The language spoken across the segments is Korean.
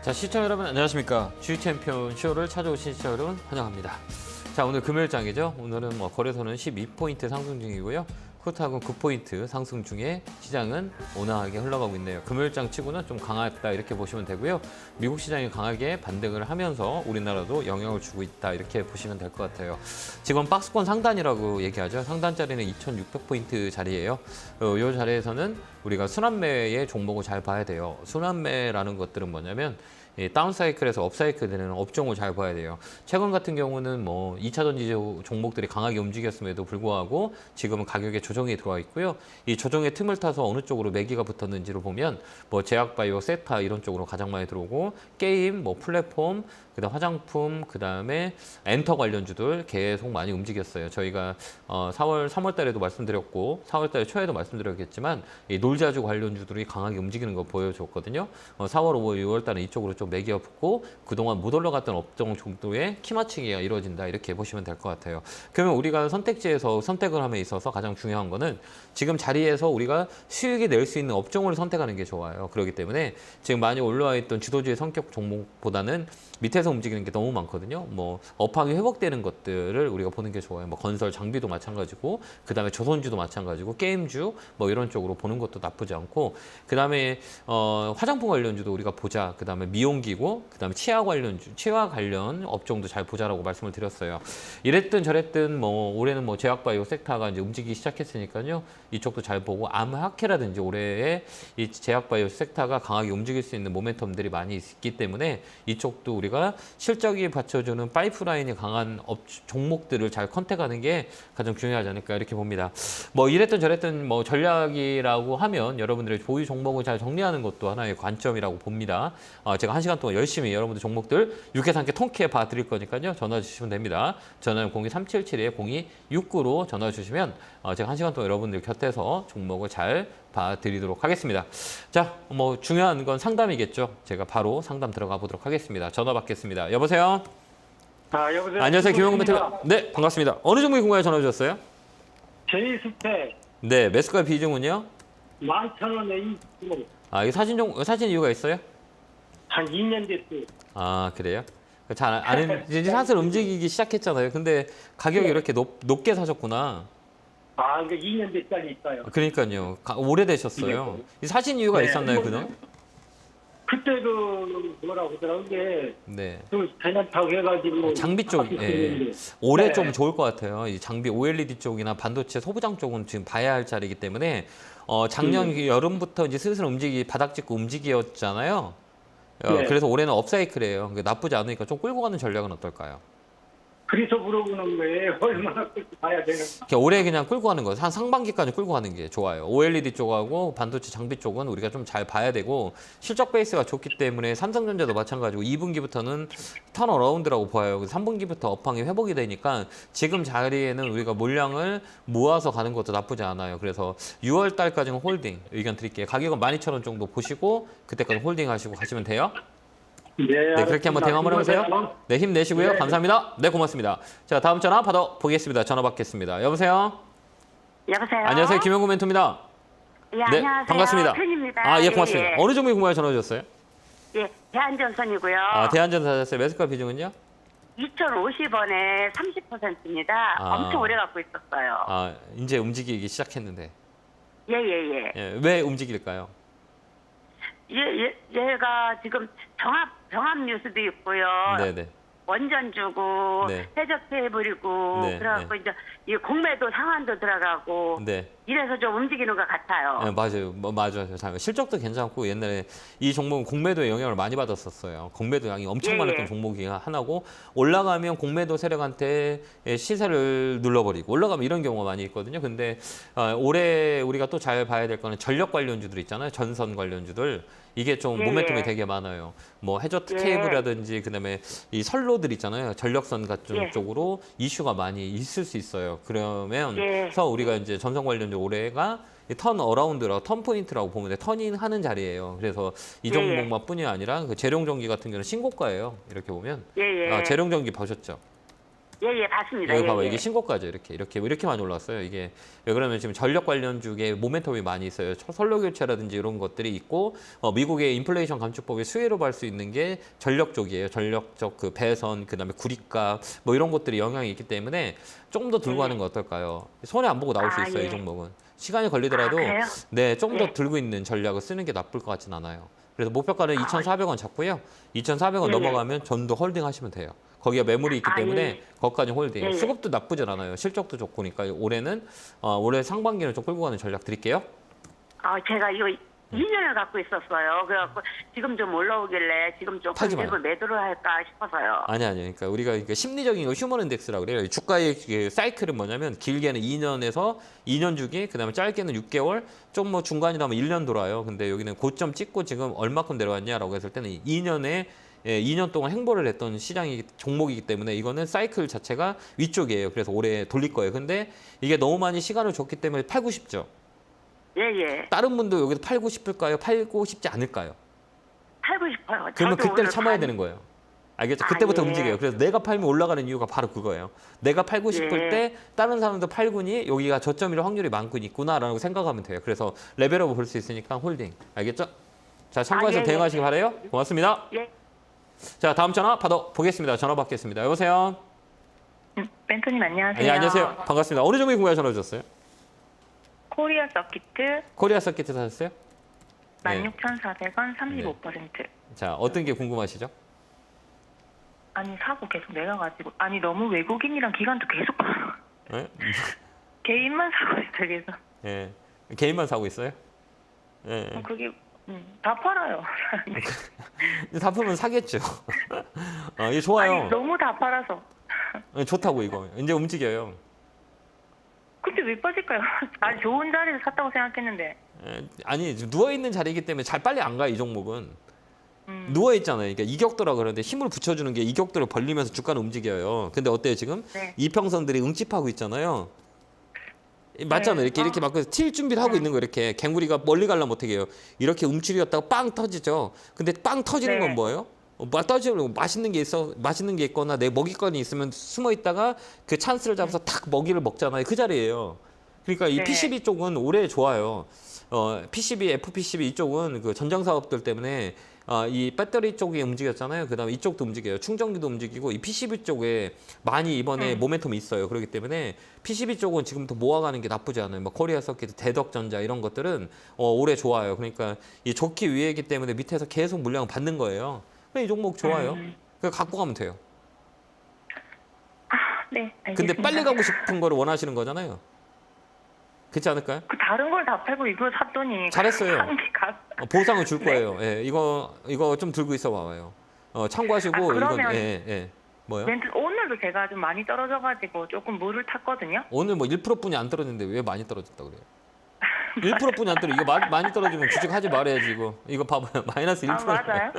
자, 시청자 여러분 안녕하십니까. 주식 챔피언 쇼를 찾아오신 시청자 여러분 환영합니다. 자, 오늘 금요일장이죠. 오늘은 거래소는 12포인트 상승 중이고요. 코스닥은 9포인트 상승 중에 시장은 온화하게 흘러가고 있네요. 금요일장 치고는 좀 강했다 이렇게 보시면 되고요. 미국 시장이 강하게 반등을 하면서 우리나라도 영향을 주고 있다 이렇게 보시면 될 것 같아요. 지금 박스권 상단이라고 얘기하죠. 상단 자리는 2600포인트 자리예요. 이 자리에서는 우리가 순환매의 종목을 잘 봐야 돼요. 순환매라는 것들은 뭐냐면 다운사이클에서 업사이클 되는 업종을 잘 봐야 돼요. 최근 같은 경우는 2차 전지 종목들이 강하게 움직였음에도 불구하고 지금은 가격에 조정이 들어와 있고요. 이 조정의 틈을 타서 어느 쪽으로 매기가 붙었는지를 보면 제약바이오, 세타 이런 쪽으로 가장 많이 들어오고 게임, 플랫폼, 그다음 화장품, 그다음에 엔터 관련주들 계속 많이 움직였어요. 저희가 3월 달에도 말씀드렸고 4월 달 초에도 말씀드렸겠지만 이 놀자주 관련주들이 강하게 움직이는 거 보여줬거든요. 4월, 5월, 6월 달은 이쪽으로 좀 매기가 붙고 그동안 못 올라갔던 업종 정도의 키맞추기가 이루어진다 이렇게 보시면 될 것 같아요. 그러면 우리가 선택지에서 선택을 함에 있어서 가장 중요한 거는 지금 자리에서 우리가 수익이 낼 수 있는 업종을 선택하는 게 좋아요. 그렇기 때문에 지금 많이 올라와 있던 주도주의 성격 종목보다는 밑에서 움직이는 게 너무 많거든요. 업황이 회복되는 것들을 우리가 보는 게 좋아요. 건설 장비도 마찬가지고, 그 다음에 조선주도 마찬가지고, 게임주 이런 쪽으로 보는 것도 나쁘지 않고, 그 다음에 화장품 관련주도 우리가 보자. 그 다음에 미용기구, 그 다음에 치아 관련주, 치아 관련 업종도 잘 보자라고 말씀을 드렸어요. 이랬든 저랬든 올해는 제약바이오 섹터가 이제 움직이기 시작했으니까요. 이쪽도 잘 보고 암학회라든지 올해에 이 제약바이오 섹터가 강하게 움직일 수 있는 모멘텀들이 많이 있기 때문에 이쪽도 우리가 실적이 받쳐주는 파이프라인이 강한 종목들을 잘 컨택하는 게 가장 중요하지 않을까 이렇게 봅니다. 이랬든 저랬든 전략이라고 하면 여러분들의 보유 종목을 잘 정리하는 것도 하나의 관점이라고 봅니다. 제가 1시간 동안 열심히 여러분들 종목들 유쾌 상쾌 통쾌 봐드릴 거니까요. 전화 주시면 됩니다. 전화는 02377-0269로 전화 주시면 제가 1시간 동안 여러분들 곁에서 종목을 잘 봐드리도록 하겠습니다. 자, 중요한 건 상담이겠죠. 제가 바로 상담 들어가 보도록 하겠습니다. 전화 받겠습니다. 여보세요? 여보세요? 안녕하세요. 김영근 멘토가. 네, 반갑습니다. 어느 종목이 궁금해 전화 주셨어요? 제이스테 네, 매수가 비중은요? 11,000원에 20kg. 이게 사진 이유가 있어요? 한 2년 됐어요. 그래요? 잘 아는, 이제 사슬 움직이기 시작했잖아요. 근데 가격이 네. 이렇게 높게 사셨구나. 그러니까 2년 됐짜리 있어요. 그러니까요. 오래되셨어요. 이 사신 이유가 네. 있었나요, 그동? 그때도 뭐라고 하더라고요. 이게 네. 좀 괜찮다고 해가지고. 장비 쪽, 있었는데. 올해 네. 좀 좋을 것 같아요. 이 장비 OLED 쪽이나 반도체 소부장 쪽은 지금 봐야 할 자리이기 때문에 작년 여름부터 이제 슬슬 바닥 짚고 움직였잖아요. 네. 그래서 올해는 업사이클이에요. 나쁘지 않으니까 좀 끌고 가는 전략은 어떨까요? 그래서 물어보는 거예요. 얼마나 끌고 봐야 되는가. 올해 그냥 끌고 가는 거예요. 한 상반기까지 끌고 가는 게 좋아요. OLED 쪽하고 반도체 장비 쪽은 우리가 좀 잘 봐야 되고 실적 베이스가 좋기 때문에 삼성전자도 마찬가지고 2분기부터는 턴어라운드라고 봐요. 3분기부터 업황이 회복이 되니까 지금 자리에는 우리가 물량을 모아서 가는 것도 나쁘지 않아요. 그래서 6월 달까지는 홀딩 의견 드릴게요. 가격은 12,000원 정도 보시고 그때까지 홀딩 하시고 가시면 돼요. 네, 그렇게 한번 대응 한번 해보세요. 네, 힘내시고요. 네. 감사합니다. 네, 고맙습니다. 자, 다음 전화 받아보겠습니다. 전화 받겠습니다. 여보세요? 여보세요. 안녕하세요. 김영구 멘토입니다. 예, 네, 안녕하세요. 반갑습니다. 팬입니다. 예, 고맙습니다. 예, 어느 종목이 궁금해 전화 주셨어요? 예, 대한전선이고요. 대한전자 사셨어요. 매수가 비중은요? 2,050원에 30%입니다. 엄청 오래 갖고 있었어요. 이제 움직이기 시작했는데. 예, 예, 예. 예, 왜 움직일까요? 얘가 지금 병합 뉴스도 있고요. 네네. 원전 주고 네. 해적해버리고 네, 그래갖고 이제 이 공매도 상한도 들어가고 네. 이래서 좀 움직이는 것 같아요. 네, 맞아요. 맞아요. 실적도 괜찮고 옛날에 이 종목은 공매도에 영향을 많이 받았었어요. 공매도 양이 엄청 예, 많았던 예. 종목이 하나고 올라가면 공매도 세력한테 시세를 눌러버리고 올라가면 이런 경우가 많이 있거든요. 근데 올해 우리가 또 잘 봐야 될 거는 전력 관련주들 있잖아요. 전선 관련주들. 이게 좀 예, 모멘텀이 예. 되게 많아요. 해저트 예. 케이블이라든지 그다음에 이 선로들 있잖아요. 전력선 같은 예. 쪽으로 이슈가 많이 있을 수 있어요. 예. 그러면서 우리가 이제 전선 관련주 올해가 턴 어라운드라고 턴 포인트라고 보면 돼. 턴인 하는 자리예요. 그래서 이 예. 종목만 뿐이 아니라 그 재룡전기 같은 경우는 신고가예요. 이렇게 보면 예, 예. 재룡전기 보셨죠? 예, 봤습니다. 여기 예, 봐봐, 예. 이게 신고가죠. 이렇게 많이 올랐어요. 이게 왜 그러면 지금 전력 관련 주에 모멘텀이 많이 있어요. 선로 교체라든지 이런 것들이 있고, 미국의 인플레이션 감축법의 수혜로 볼 수 있는 게 전력 쪽이에요. 전력적 그 배선, 그다음에 구리값 뭐 이런 것들이 영향이 있기 때문에 조금 더 들고 가는 거 어떨까요? 손해 안 보고 나올 수 있어요. 예. 이 종목은 시간이 걸리더라도 그래요? 네, 좀 더 예. 들고 있는 전략을 쓰는 게 나쁠 것 같진 않아요. 그래서 목표가는 2,400원 잡고요. 2,400원 예, 넘어가면 전도 홀딩 하시면 돼요. 거기가 매물이 있기 때문에 예. 거기까지 홀딩. 예. 수급도 나쁘진 않아요. 실적도 좋고니까 올해는 올해 상반기는 좀 끌고 가는 전략 드릴게요. 제가 이거 2년을 갖고 있었어요. 그래갖고 지금 좀 올라오길래 지금 조금 팔지 마요. 집을 매도를 할까 싶어서요. 아니. 그러니까 우리가 심리적인 거 휴먼 인덱스라고 그래요. 주가의 그 사이클은 뭐냐면 길게는 2년에서 2년 주기, 그다음에 짧게는 6개월, 좀 뭐 중간이라면 1년 돌아요. 근데 여기는 고점 찍고 지금 얼마큼 내려왔냐라고 했을 때는 2년 동안 행보를 했던 종목이기 때문에 이거는 사이클 자체가 위쪽이에요. 그래서 오래 돌릴 거예요. 근데 이게 너무 많이 시간을 줬기 때문에 팔고 싶죠. 예. 다른 분도 여기서 팔고 싶을까요? 팔고 싶지 않을까요? 팔고 싶어요. 그러면 저도 그때를 오늘 참아야 되는 거예요. 알겠죠? 아, 그때부터 예. 움직여요. 그래서 내가 팔면 올라가는 이유가 바로 그거예요. 내가 팔고 싶을 예. 때 다른 사람도 팔구니 여기가 저점일 확률이 많고 있구나라고 생각하면 돼요. 그래서 레벨업을 볼 수 있으니까 홀딩. 알겠죠? 자, 참고해서 예. 대응하시기 바라요. 고맙습니다. 예. 자, 다음 전화 받아보겠습니다. 전화 받겠습니다. 여보세요? 멘토님 안녕하세요. 네, 안녕하세요. 반갑습니다. 어느 종목에 궁금해 전화 주셨어요? 코리아 서키트 코리아 서키트 사셨어요? 네. 16,400원 35%. 자, 어떤 게 궁금하시죠? 아니 사고 계속 내려가지고 아니 너무 외국인이랑 기관도 계속 네? 개인만 사고 있어요. 그래서 예. 개인만 사고 있어요? 예. 그게 다 팔아요. 다 풀면 사겠죠. 이게 좋아요. 아니 너무 다 팔아서. 좋다고 이거. 이제 움직여요. 근데 왜 빠질까요? 아니 좋은 자리에서 샀다고 생각했는데. 아니 누워 있는 자리이기 때문에 잘 빨리 안 가 이 종목은. 누워 있잖아요. 그러니까 이격도라 그러는데 힘을 붙여주는 게 이격도를 벌리면서 주가는 움직여요. 근데 어때요 지금? 네. 이평선들이 응집하고 있잖아요. 맞잖아요. 네. 이렇게 막 튈 준비를 하고 있는 거 이렇게 갱구리가 멀리 가려면 어떻게 해요? 이렇게 움츠렸다가 빵 터지죠. 근데 빵 터지는 네. 건 뭐예요? 떠지고 맛있는 게 있거나 내 먹이거리 있으면 숨어 있다가 그 찬스를 잡아서 탁 먹이를 먹잖아요. 그 자리예요. 그러니까 이 네. PCB 쪽은 올해 좋아요. PCB, FPCB 이쪽은 그 전장 사업들 때문에 이 배터리 쪽이 움직였잖아요. 그다음에 이쪽도 움직여요. 충전기도 움직이고 이 PCB 쪽에 많이 이번에 모멘텀이 있어요. 그렇기 때문에 PCB 쪽은 지금부터 모아가는 게 나쁘지 않아요. 뭐 코리아 서킷, 대덕전자 이런 것들은 올해 좋아요. 그러니까 이 좋기 위해이기 때문에 밑에서 계속 물량을 받는 거예요. 이 종목 좋아요. 그냥 갖고 가면 돼요. 네. 알겠습니다. 근데 빨리 가고 싶은 거를 원하시는 거잖아요. 그렇지 않을까요? 그 다른 걸 다 팔고 이걸 샀더니 잘했어요. 보상을 줄 네. 거예요. 예, 이거 좀 들고 있어 봐봐요. 참고하시고 그러면 이건 뭐요? 오늘도 제가 좀 많이 떨어져가지고 조금 물을 탔거든요. 오늘 뭐 1%뿐이 안 떨어졌는데 왜 많이 떨어졌다 그래요? 1%뿐이 안 떨어. 이거 많이 떨어지면 주식하지 말아야지 이거 봐봐요. 마이너스 1%. 맞아요?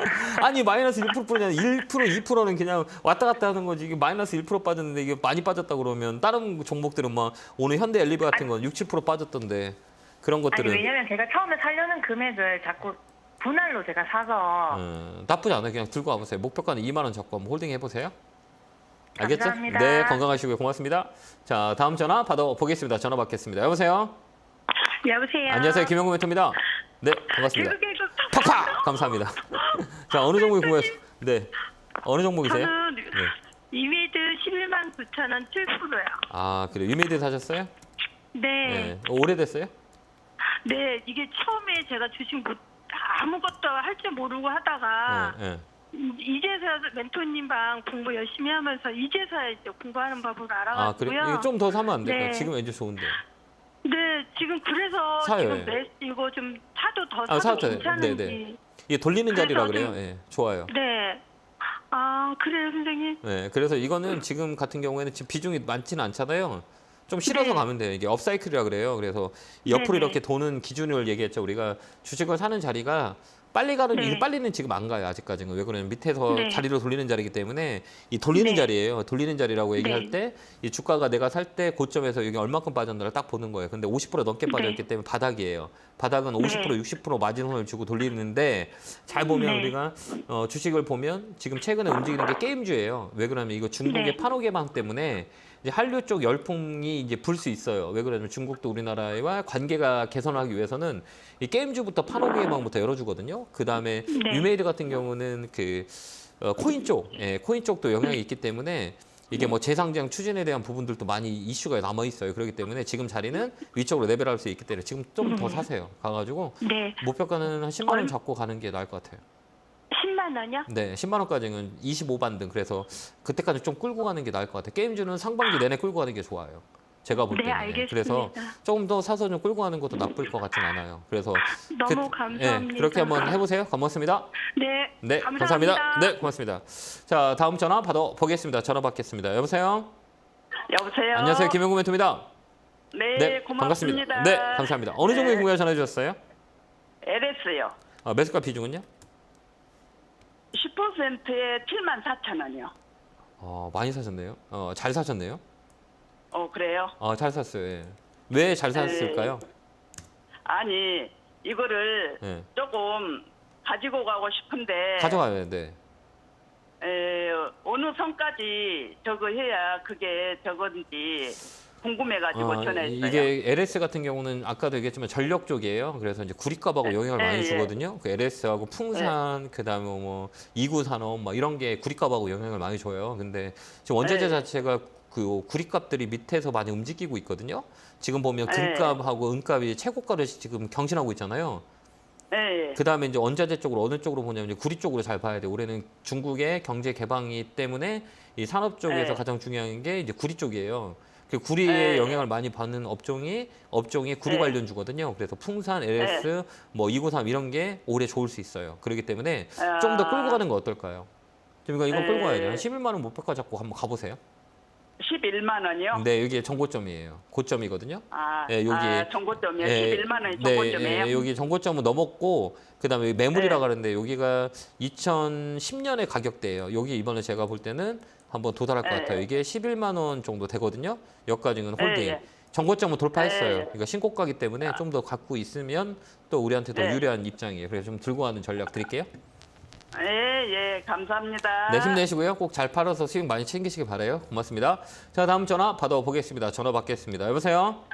아니 마이너스 1%뿐이 아니라 1%, 2%는 그냥 왔다 갔다 하는 거지. 이게 마이너스 1% 빠졌는데 이게 많이 빠졌다 그러면 다른 종목들은 막 오늘 현대 엘리베 같은 건 6, 7% 빠졌던데 그런 아니 것들은 왜냐면 제가 처음에 사려는 금액을 자꾸 분할로 제가 사서 나쁘지 않아요. 그냥 들고 와보세요. 목표가는 2만 원 잡고 한번 홀딩 해보세요. 알겠죠? 감사합니다. 네, 건강하시고요. 고맙습니다. 자, 다음 전화 받아보겠습니다. 전화 받겠습니다. 여보세요? 여보세요. 안녕하세요. 김영구 멘토입니다. 네, 반갑습니다. 팍팍! 감사합니다. 자, 어느 종목이 궁금하세요? 네. 어느 종목이세요? 저는 네. 이미드 11만 9천 원 7%요. 아, 그래요. 유메이드 사셨어요? 네. 네. 오래됐어요? 네, 이게 처음에 제가 주식 아무것도 할 줄 모르고 하다가 네, 네. 이제서야 멘토님 방 공부 열심히 하면서 이제서야 이제 공부하는 법을 아, 그래? 알아가지고요. 이거 좀 더 사면 안 될까요? 네. 지금 왠지 좋은데. 네, 지금 그래서 사요, 지금 이거 좀 사도 더 아, 사도 사도 돼요. 괜찮은지. 네. 이게 돌리는 그래서 자리라 좀- 그래요. 예, 좋아요. 네. 아, 그래요, 선생님. 네, 그래서 이거는 지금 같은 경우에는 지금 비중이 많지는 않잖아요. 좀 실어서 네. 가면 돼요. 이게 업사이클이라 그래요. 그래서 옆으로 네네. 이렇게 도는 기준을 얘기했죠. 우리가 주식을 사는 자리가 빨리 가는 네. 이 빨리는 지금 안 가요 아직까지는. 왜 그러냐면 밑에서 네. 자리로 돌리는 자리이기 때문에 이 돌리는 네. 자리예요. 돌리는 자리라고 얘기할 네. 때 이 주가가 내가 살 때 고점에서 여기 얼마큼 빠졌나를 딱 보는 거예요. 근데 50% 넘게 네. 빠졌기 때문에 바닥이에요. 바닥은 50% 60% 마진홀을 주고 돌리는데 잘 보면 네. 우리가 주식을 보면 지금 최근에 움직이는 게 게임주예요. 왜 그러냐면 이거 중국의 네. 판호 개방 때문에 이제 한류 쪽 열풍이 이제 불 수 있어요. 왜 그러냐면 중국도 우리나라와 관계가 개선하기 위해서는 이 게임주부터 판호 개방부터 열어주거든요. 그 다음에 네. 유메이드 같은 경우는 그 코인 쪽, 코인 쪽도 영향이 있기 때문에 이게 뭐 재상장 추진에 대한 부분들도 많이 이슈가 남아 있어요. 그렇기 때문에 지금 자리는 위쪽으로 레벨할 수 있기 때문에 지금 좀 더 사세요. 가가지고 네. 목표가는 한 10만 원 잡고 가는 게 나을 것 같아요. 10만 원이요? 네, 10만 원까지는 25반등. 그래서 그때까지 좀 끌고 가는 게 나을 것 같아요. 게임주는 상반기 내내 끌고 가는 게 좋아요. 제가 볼 네, 때는. 알겠습니다. 그래서 조금 더 사서 좀 끌고 가는 것도 나쁠 것 같진 않아요. 그래서 너무 감사합니다. 그렇게 한번 해보세요. 고맙습니다. 네. 네, 감사합니다. 네, 고맙습니다. 자, 다음 전화 받아보겠습니다. 전화 받겠습니다. 여보세요? 여보세요. 안녕하세요. 김영구 멘토입니다. 네, 고맙습니다. 반갑습니다. 네, 감사합니다. 어느 종목에 네. 궁금해 전화 주셨어요? LS요. 매수가 비중은요? 10%에 74,000원이요. 많이 사셨네요. 잘 사셨네요. 그래요? 잘 샀어요. 예. 왜 잘 샀을까요? 아니, 이거를 예. 조금 가지고 가고 싶은데 가져가야 돼. 어느 선까지 저거 해야 그게 저건지 궁금해가지고 전화했어요. 이게 LS 같은 경우는 아까도 얘기했지만 전력 쪽이에요. 그래서 이제 구리값하고 영향을 많이 예. 주거든요. 그 LS하고 풍산, 그다음에 뭐 이구산업 막 이런 게 구리값하고 영향을 많이 줘요. 근데 지금 원자재 예. 자체가 그 구리값들이 밑에서 많이 움직이고 있거든요. 지금 보면 예. 금값하고 은값이 최고가를 지금 경신하고 있잖아요. 네. 그다음에 이제 원자재 쪽으로 어느 쪽으로 보냐면 이제 구리 쪽으로 잘 봐야 돼. 올해는 중국의 경제 개방이 때문에 이 산업 쪽에서 네. 가장 중요한 게 이제 구리 쪽이에요. 그 구리의 네. 영향을 많이 받는 업종이 구리 네. 관련주거든요. 그래서 풍산, LS, 뭐 293 이런 게 올해 좋을 수 있어요. 그렇기 때문에 좀 더 끌고 가는 거 어떨까요? 지금 이거 네. 끌고 가야 돼요. 한 11만 원 목표가 잡고 한번 가보세요. 11만 원이요? 네, 여기 정고점이에요. 고점이거든요. 여기 정고점이요? 11만 원이 정고점이에요? 네, 여기 정고점은 넘었고 그다음에 매물이라고 하는데 여기가 2010년의 가격대예요. 여기 이번에 제가 볼 때는 한번 도달할 것 네. 같아요. 이게 11만 원 정도 되거든요. 여기까지는 홀딩. 네. 정고점은 돌파했어요. 네. 그러니까 신고가기 때문에 좀 더 갖고 있으면 또 우리한테 더 네. 유리한 입장이에요. 그래서 좀 들고 가는 전략 드릴게요. 예, 감사합니다. 네, 힘내시고요. 꼭 잘 팔아서 수익 많이 챙기시길 바라요. 고맙습니다. 자, 다음 전화 받아보겠습니다. 전화 받겠습니다. 여보세요?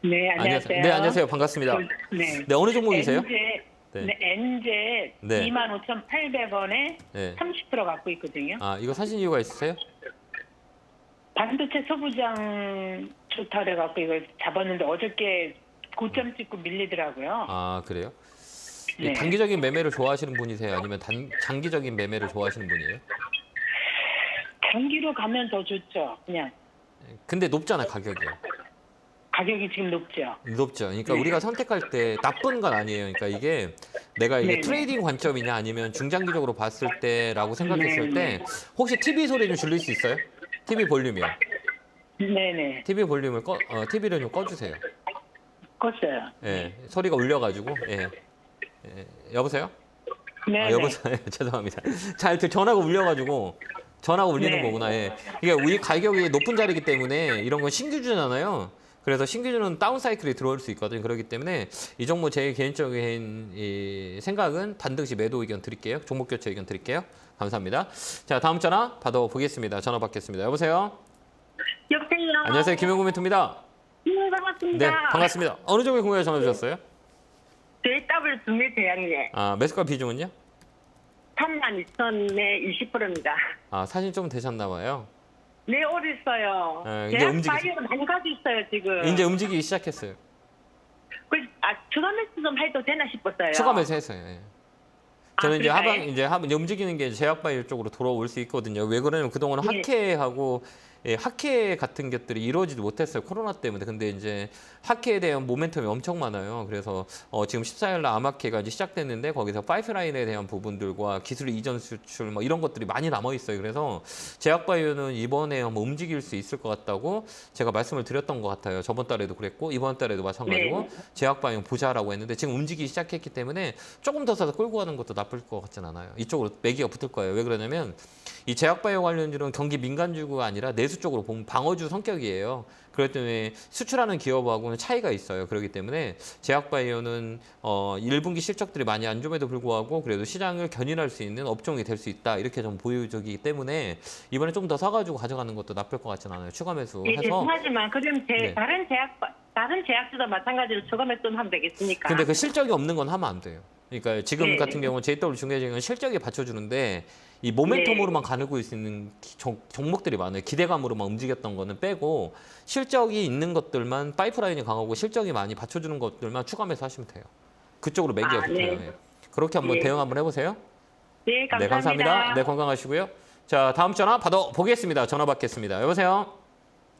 네, 안녕하세요. 네, 안녕하세요. 반갑습니다. 네. 네, 어느 종목이세요? 네, 엔제 네. 25,800원에 네. 30% 갖고 있거든요. 이거 사신 이유가 있으세요? 반도체 소부장 좋다 그래갖고 이걸 잡았는데 어저께 고점 찍고 밀리더라고요. 그래요? 네. 단기적인 매매를 좋아하시는 분이세요? 아니면 장기적인 매매를 좋아하시는 분이에요? 단기로 가면 더 좋죠. 그냥 근데 높잖아, 가격이. 가격이 지금 높죠. 높죠. 그러니까 우리가 선택할 때 나쁜 건 아니에요. 그러니까 이게 내가 이게 네네. 트레이딩 관점이냐 아니면 중장기적으로 봤을 때라고 생각했을 때 혹시 TV 소리 좀 줄일 수 있어요? TV 볼륨이요. 네네. TV 볼륨을 TV를 좀 꺼주세요. 껐어요. 예, 소리가 울려가지고. 여보세요? 네네. 여보세요. 죄송합니다. 전화가 울려가지고 전화가 울리는 네. 거구나. 예. 이게 우리 가격이 높은 자리이기 때문에 이런 건 신규주잖아요. 그래서 신규주는 다운 사이클이 들어올 수 있거든요. 그렇기 때문에 이 종목 제 개인적인 이 생각은 반드시 매도 의견 드릴게요. 종목 교체 의견 드릴게요. 감사합니다. 자, 다음 전화 받아보겠습니다. 전화 받겠습니다. 여보세요? 여보세요? 안녕하세요. 김영구 멘토입니다. 네, 반갑습니다. 네, 반갑습니다. 어느 종목에 궁금해 전화 주셨어요? JW 두매 대양에 매수가 비중은요? 32,000에 20%입니다. 사진 좀 되셨나 봐요. 네, 오래 있어요. 이제 대학 움직이- 바이오는 많이 가지고 있어요, 지금. 이제 움직이기 시작했어요. 추가 매수 좀 해도 되나 싶었어요. 추가 매수했어요. 예. 저는 이제 그럴까요? 이제 움직이는 게 제약바이오 쪽으로 돌아올 수 있거든요. 왜 그러냐면 그동안 예. 학회하고 예, 학회 같은 것들이 이루어지지 못했어요. 코로나 때문에. 근데 이제 학회에 대한 모멘텀이 엄청 많아요. 그래서 지금 14일 날 암학회가 이제 시작됐는데 거기서 파이프라인에 대한 부분들과 기술 이전 수출 뭐 이런 것들이 많이 남아 있어요. 그래서 제약바이오는 이번에 한번 움직일 수 있을 것 같다고 제가 말씀을 드렸던 것 같아요. 저번 달에도 그랬고 이번 달에도 마찬가지고 네. 제약바이오 보자라고 했는데 지금 움직이기 시작했기 때문에 조금 더 사서 끌고 가는 것도 나쁠 것 같진 않아요. 이쪽으로 매기가 붙을 거예요. 왜 그러냐면 이 제약바이오 관련주는 경기 민간주가 아니라 내수 쪽으로 보면 방어주 성격이에요. 그렇기 때문에 수출하는 기업하고는 차이가 있어요. 그렇기 때문에 제약바이오는 1분기 실적들이 많이 안 좋음에도 불구하고 그래도 시장을 견인할 수 있는 업종이 될 수 있다. 이렇게 좀 보유적이기 때문에 이번에 좀 더 사가지고 가져가는 것도 나쁠 것 같진 않아요. 추가 매수해서. 예, 하지만 그럼 네. 다른 제약주도 마찬가지로 추가 매수는 하면 되겠습니까? 근데 그 실적이 없는 건 하면 안 돼요. 그러니까 지금 네. 같은 경우는 JW 중개증은 실적이 받쳐주는데 이 모멘텀으로만 가누고 있는 종목들이 많아요. 기대감으로만 움직였던 거는 빼고 실적이 있는 것들만 파이프라인이 강하고 실적이 많이 받쳐주는 것들만 추가 매수하시면 돼요. 그쪽으로 매기가 붙어요. 네. 예. 그렇게 한번 네. 대응 한번 해보세요. 네, 감사합니다. 네, 감사합니다. 네, 건강하시고요. 자, 다음 전화 받아보겠습니다. 전화 받겠습니다. 여보세요?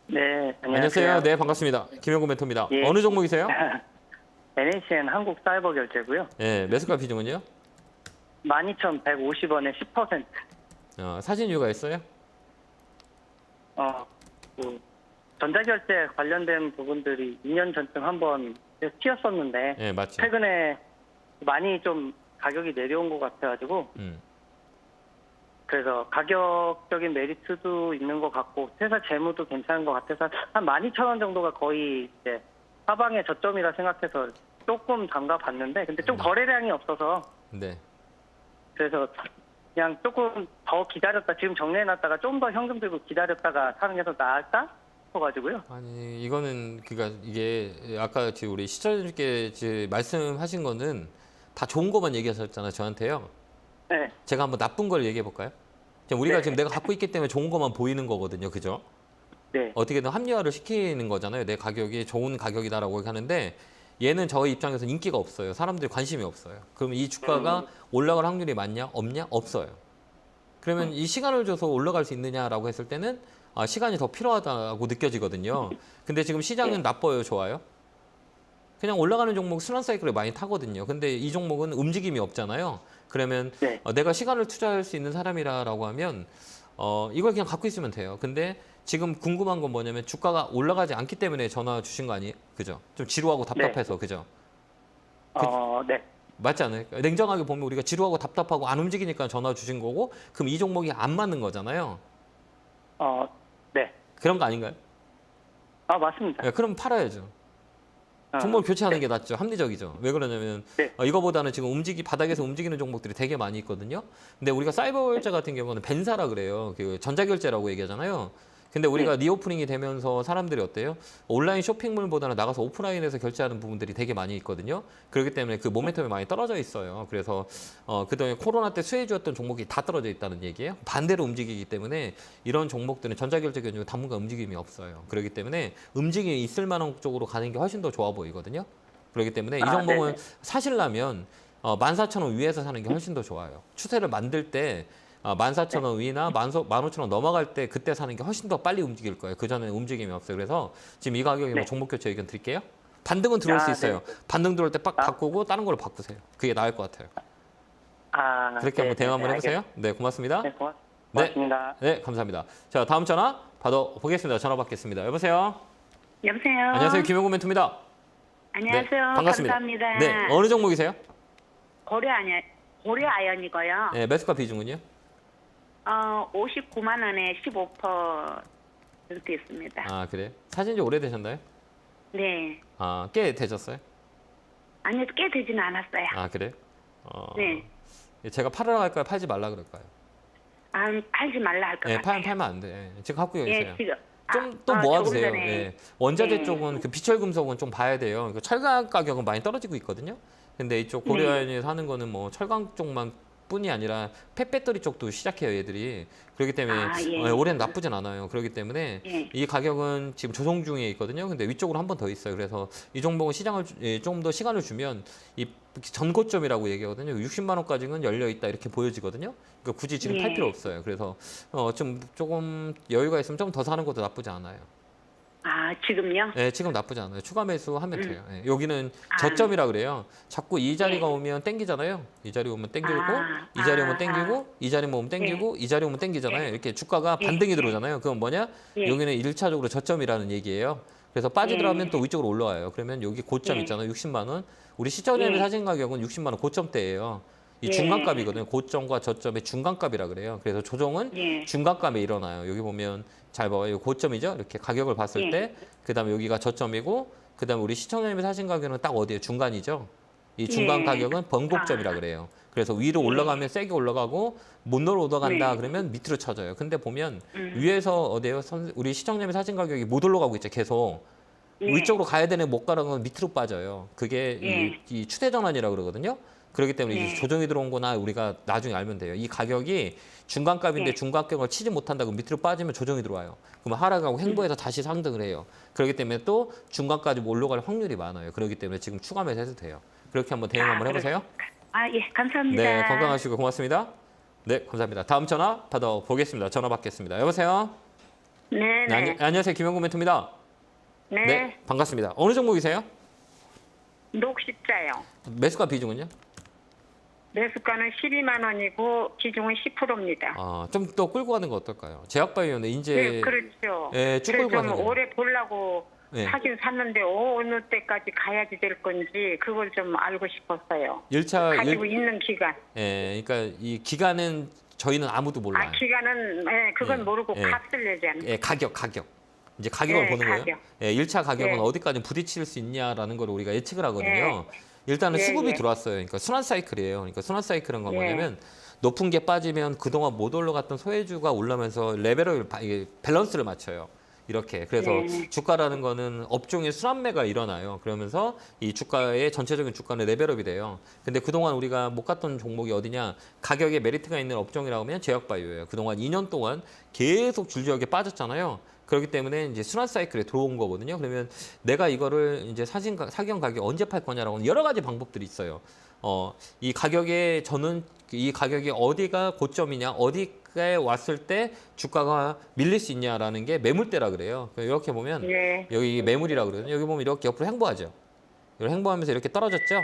네, 안녕하세요. 네, 반갑습니다. 김영구 멘토입니다. 예. 어느 종목이세요? NHN 한국사이버결제고요. 네, 매수가 비중은요? 12,150원에 10%. 사신 이유가 있어요? 그 전자결제 관련된 부분들이 2년 전쯤 한번 튀었었는데 네, 맞죠. 최근에 많이 좀 가격이 내려온 것 같아가지고 그래서 가격적인 메리트도 있는 것 같고 회사 재무도 괜찮은 것 같아서 한 12,000원 정도가 거의 이제 하방의 저점이라 생각해서 조금 담가봤는데 근데 좀 거래량이 없어서 네. 그래서 그냥 조금 더 기다렸다 지금 정리해놨다가 좀 더 현금 들고 기다렸다가 사는 게 더 나을까 싶어가지고요. 아니 이거는 그러니까 이게 아까 지금 우리 시청자님께 말씀하신 거는 다 좋은 것만 얘기하셨잖아요 저한테요. 네, 제가 한번 나쁜 걸 얘기해 볼까요? 우리가 네. 지금 내가 갖고 있기 때문에 좋은 것만 보이는 거거든요, 그죠? 네, 어떻게든 합리화를 시키는 거잖아요. 내 가격이 좋은 가격이다라고 하는데 얘는 저희 입장에서 인기가 없어요. 사람들이 관심이 없어요. 그럼 이 주가가 올라갈 확률이 많냐? 없냐? 없어요. 그러면 이 시간을 줘서 올라갈 수 있느냐라고 했을 때는 시간이 더 필요하다고 느껴지거든요. 근데 지금 시장은 나빠요, 좋아요? 그냥 올라가는 종목 순환 사이클을 많이 타거든요. 근데 이 종목은 움직임이 없잖아요. 그러면 네. 내가 시간을 투자할 수 있는 사람이라고 하면 이걸 그냥 갖고 있으면 돼요. 근데 지금 궁금한 건 뭐냐면 주가가 올라가지 않기 때문에 전화 주신 거 아니에요? 그죠? 좀 지루하고 답답해서 그죠? 네, 맞지 않아요? 냉정하게 보면 우리가 지루하고 답답하고 안 움직이니까 전화 주신 거고 그럼 이 종목이 안 맞는 거잖아요. 네. 그런 거 아닌가요? 맞습니다. 네, 그럼 팔아야죠. 종목을 교체하는 게 낫죠. 합리적이죠. 왜 그러냐면 네. 이거보다는 지금 바닥에서 움직이는 종목들이 되게 많이 있거든요. 근데 우리가 사이버 결제 같은 경우는 벤사라 그래요. 그 전자결제라고 얘기하잖아요. 근데 우리가 리오프닝이 되면서 사람들이 어때요? 온라인 쇼핑몰보다는 나가서 오프라인에서 결제하는 부분들이 되게 많이 있거든요. 그렇기 때문에 그 모멘텀이 많이 떨어져 있어요. 그래서 그동안 코로나 때 수혜주였던 종목이 다 떨어져 있다는 얘기예요. 반대로 움직이기 때문에 이런 종목들은 전자결제 경우 당분간 움직임이 없어요. 그렇기 때문에 움직임이 있을 만한 쪽으로 가는 게 훨씬 더 좋아 보이거든요. 그렇기 때문에 이 종목은 사실라면 14,000원 위에서 사는 게 훨씬 더 좋아요. 추세를 만들 때 14,000원 위나 15,000원 넘어갈 때 그때 사는 게 훨씬 더 빨리 움직일 거예요. 그전에는 움직임이 없어요. 그래서 지금 이 가격이면 종목 교체 의견 드릴게요. 반등은 들어올 수 있어요. 네. 반등 들어올 때 빡 바꾸고 다른 걸로 바꾸세요. 그게 나을 것 같아요. 그렇게 한번 대응 한번 해보세요. 네, 고맙습니다. 네, 고맙습니다. 네, 감사합니다. 자, 다음 전화 받아보겠습니다. 전화 받겠습니다. 여보세요? 여보세요. 안녕하세요. 김영구 멘토입니다. 안녕하세요. 네, 반갑습니다. 감사합니다. 네, 어느 종목이세요? 고려 아연이고요. 네, 매수가 비중은요? 59만 원에 15% 이렇게 있습니다. 그래요? 사신 지 오래되셨나요? 네. 꽤 되셨어요? 아니요, 꽤 되지는 않았어요. 그래요? 네. 제가 팔으라 할까요? 팔지 말라 그럴까요? 팔지 말라 할 것 네, 같아요. 팔면 안 돼. 지금 갖고 계세요. 예, 지금. 좀 또 조금 모아두세요. 전에. 예. 원자재 네. 쪽은 그 비철금속은 좀 봐야 돼요. 철강 가격은 많이 떨어지고 있거든요. 근데 이쪽 고려아연이 사는 거는 뭐 철강 쪽만 뿐이 아니라 펫배터리 쪽도 시작해요, 얘들이. 그렇기 때문에 예. 올해는 나쁘진 않아요. 그렇기 때문에 예. 이 가격은 지금 조정 중에 있거든요. 근데 위쪽으로 한 번 더 있어요. 그래서 이 종목은 시장을 좀 더 시간을 주면 이 전고점이라고 얘기하거든요. 60만 원까지는 열려 있다 이렇게 보여지거든요. 그러니까 굳이 지금 팔 예. 필요 없어요. 그래서 조금 여유가 있으면 좀 더 사는 것도 나쁘지 않아요. 지금요? 네, 지금 나쁘지 않아요. 추가 매수하면 돼요. 네, 여기는 저점이라 그래요. 자꾸 이 자리가 오면 땡기잖아요. 이 자리 오면 땡기고, 이 자리 오면 땡기고, 이 자리 오면 땡기고, 이 자리 오면 땡기잖아요. 이렇게 주가가 반등이 들어오잖아요. 그건 뭐냐? 여기는 1차적으로 저점이라는 얘기예요. 그래서 빠지더라면 또 위쪽으로 올라와요. 그러면 여기 고점 있잖아요. 60만 원. 우리 시청자님의 사진 가격은 60만 원 고점대예요. 이 중간값이거든요. 고점과 저점의 중간값이라 그래요. 그래서 조정은 중간값에 일어나요. 여기 보면 잘 봐요. 여기 고점이죠. 이렇게 가격을 봤을 때, 그다음에 여기가 저점이고, 그다음에 우리 시청자님의 사진 가격은 딱 어디에 중간이죠. 이 중간 가격은 번곡점이라 그래요. 그래서 위로 올라가면 세게 올라가고 못 올라간다 그러면 밑으로 쳐져요. 근데 보면 위에서 어디에요? 우리 시청자님의 사진 가격이 못 올라가고 있죠. 계속. 위쪽으로 가야 되는 못 가는 건 밑으로 빠져요. 그게 이 추세 전환이라고 그러거든요. 그렇기 때문에 이제 조정이 들어온 거나 우리가 나중에 알면 돼요. 이 가격이 중간값인데 중간값을 치지 못한다고 밑으로 빠지면 조정이 들어와요. 그러면 하락하고 횡보해서 다시 상승을 해요. 그렇기 때문에 또 중간까지 올라갈 확률이 많아요. 그렇기 때문에 지금 추가 매수해도 돼요. 그렇게 한번 대응 한번 해보세요. 예, 감사합니다. 네, 건강하시고 고맙습니다. 네, 감사합니다. 다음 전화 받아보겠습니다. 전화 받겠습니다. 여보세요? 네. 안녕하세요. 김영구 멘토입니다. 네. 네, 반갑습니다. 어느 종목이세요? 녹십자요. 매수가 비중은요? 매수가는 12만 원이고 비중은 10%입니다. 좀 더 끌고 가는 거 어떨까요? 제약바이오는 이제 네, 그렇죠. 예, 쭉 끌고 그래서 가는 좀 거. 오래 보려고 사긴 샀는데 어느 때까지 가야지 될 건지 그걸 좀 알고 싶었어요. 가지고 있는 기간. 그러니까 이 기간은 저희는 아무도 몰라요. 기간은 그건 모르고 값을 내지 않는. 가격. 이제 가격을 보는 가격. 거예요. 1차 가격은 어디까지 부딪힐 수 있냐라는 걸 우리가 예측을 하거든요. 일단은 수급이 들어왔어요. 그러니까 순환 사이클이에요. 그러니까 순환 사이클은 건 뭐냐면 높은 게 빠지면 그동안 못 올라갔던 소외주가 올라오면서 레벨을 밸런스를 맞춰요. 이렇게. 그래서 주가라는 거는 업종의 순환매가 일어나요. 그러면서 이 주가의 전체적인 주가는 레벨업이 돼요. 근데 그동안 우리가 못 갔던 종목이 어디냐? 가격에 메리트가 있는 업종이라고 하면 제약바이오예요. 그동안 2년 동안 계속 줄지어게 빠졌잖아요. 그렇기 때문에 이제 순환 사이클에 들어온 거거든요. 그러면 내가 이거를 이제 사경 가격 언제 팔 거냐라고는 여러 가지 방법들이 있어요. 이 가격에 저는 이 가격이 어디가 고점이냐, 어디에 왔을 때 주가가 밀릴 수 있냐라는 게 매물대라 그래요. 이렇게 보면 여기 매물이라 그러거든요. 여기 보면 이렇게 옆으로 횡보하죠. 이렇게 횡보하면서 이렇게 떨어졌죠.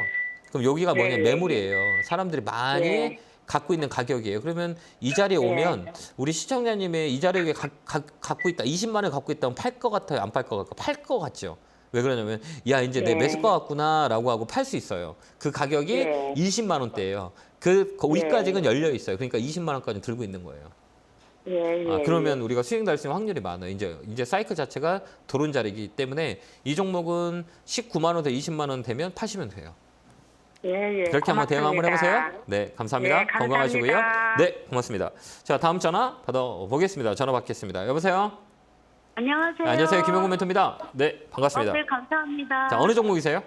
그럼 여기가 뭐냐 매물이에요. 사람들이 많이 갖고 있는 가격이에요. 그러면 이 자리에 오면 우리 시청자님의 이 자리에 갖고 있다, 20만 원 갖고 있다면 팔 것 같아요? 안 팔 것 같아요? 팔 것 같죠. 왜 그러냐면 야 이제 내 매수 것 같구나라고 하고 팔 수 있어요. 그 가격이 20만 원대예요. 그 위까지는 열려 있어요. 그러니까 20만 원까지 들고 있는 거예요. 그러면 우리가 수익 날 수 있는 확률이 많아요. 이제 사이클 자체가 도른 자리이기 때문에 이 종목은 19만 원에서 20만 원 되면 파시면 돼요. 그렇게 한번 대응 한번 해보세요. 네, 감사합니다. 건강하시고요. 네, 고맙습니다. 자, 다음 전화 받아보겠습니다. 전화 받겠습니다. 여보세요? 안녕하세요. 안녕하세요. 김영구 멘토입니다. 네, 반갑습니다. 네, 감사합니다. 자, 어느 종목이세요?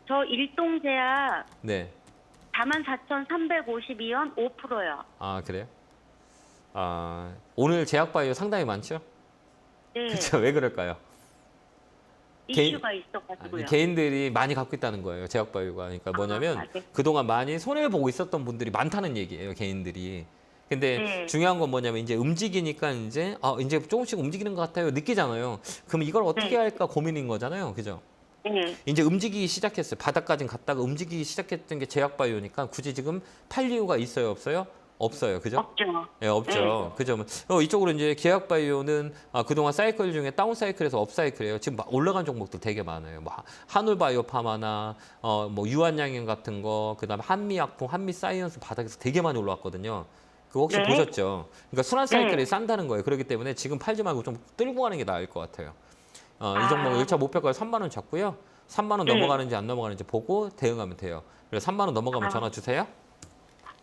저 일동제약 네. 44,352원 5%요. 그래요? 오늘 제약바이오 상당히 많죠? 네. 그렇죠. 왜 그럴까요? 이슈가 있어가지고요. 개인들이 많이 갖고 있다는 거예요. 제약바이오가. 그러니까 뭐냐면 그동안 많이 손해를 보고 있었던 분들이 많다는 얘기예요. 개인들이. 근데 중요한 건 뭐냐면 이제 움직이니까 이제 조금씩 움직이는 것 같아요. 느끼잖아요. 그럼 이걸 어떻게 할까 고민인 거잖아요. 그죠? 이제 움직이기 시작했어요. 바닥까지 갔다가 움직이기 시작했던 게 제약바이오니까 굳이 지금 팔 이유가 있어요? 없어요? 없어요. 그죠? 없죠. 네, 없죠. 그죠? 이쪽으로 이제 제약바이오는 그동안 사이클 중에 다운 사이클에서 업 사이클이에요. 지금 올라간 종목도 되게 많아요. 뭐 한울바이오파마나 뭐 유한양행 같은 거, 그다음에 한미약품, 한미사이언스 바닥에서 되게 많이 올라왔거든요. 그거 혹시 보셨죠? 그러니까 순환 사이클이 싼다는 거예요. 그렇기 때문에 지금 팔지 말고 좀 끌고 가는 게 나을 것 같아요. 이 종목 1차 목표가 3만 원 잡고요. 3만 원 넘어가는지 안 넘어가는지 보고 대응하면 돼요. 그래서 3만 원 넘어가면 전화 주세요.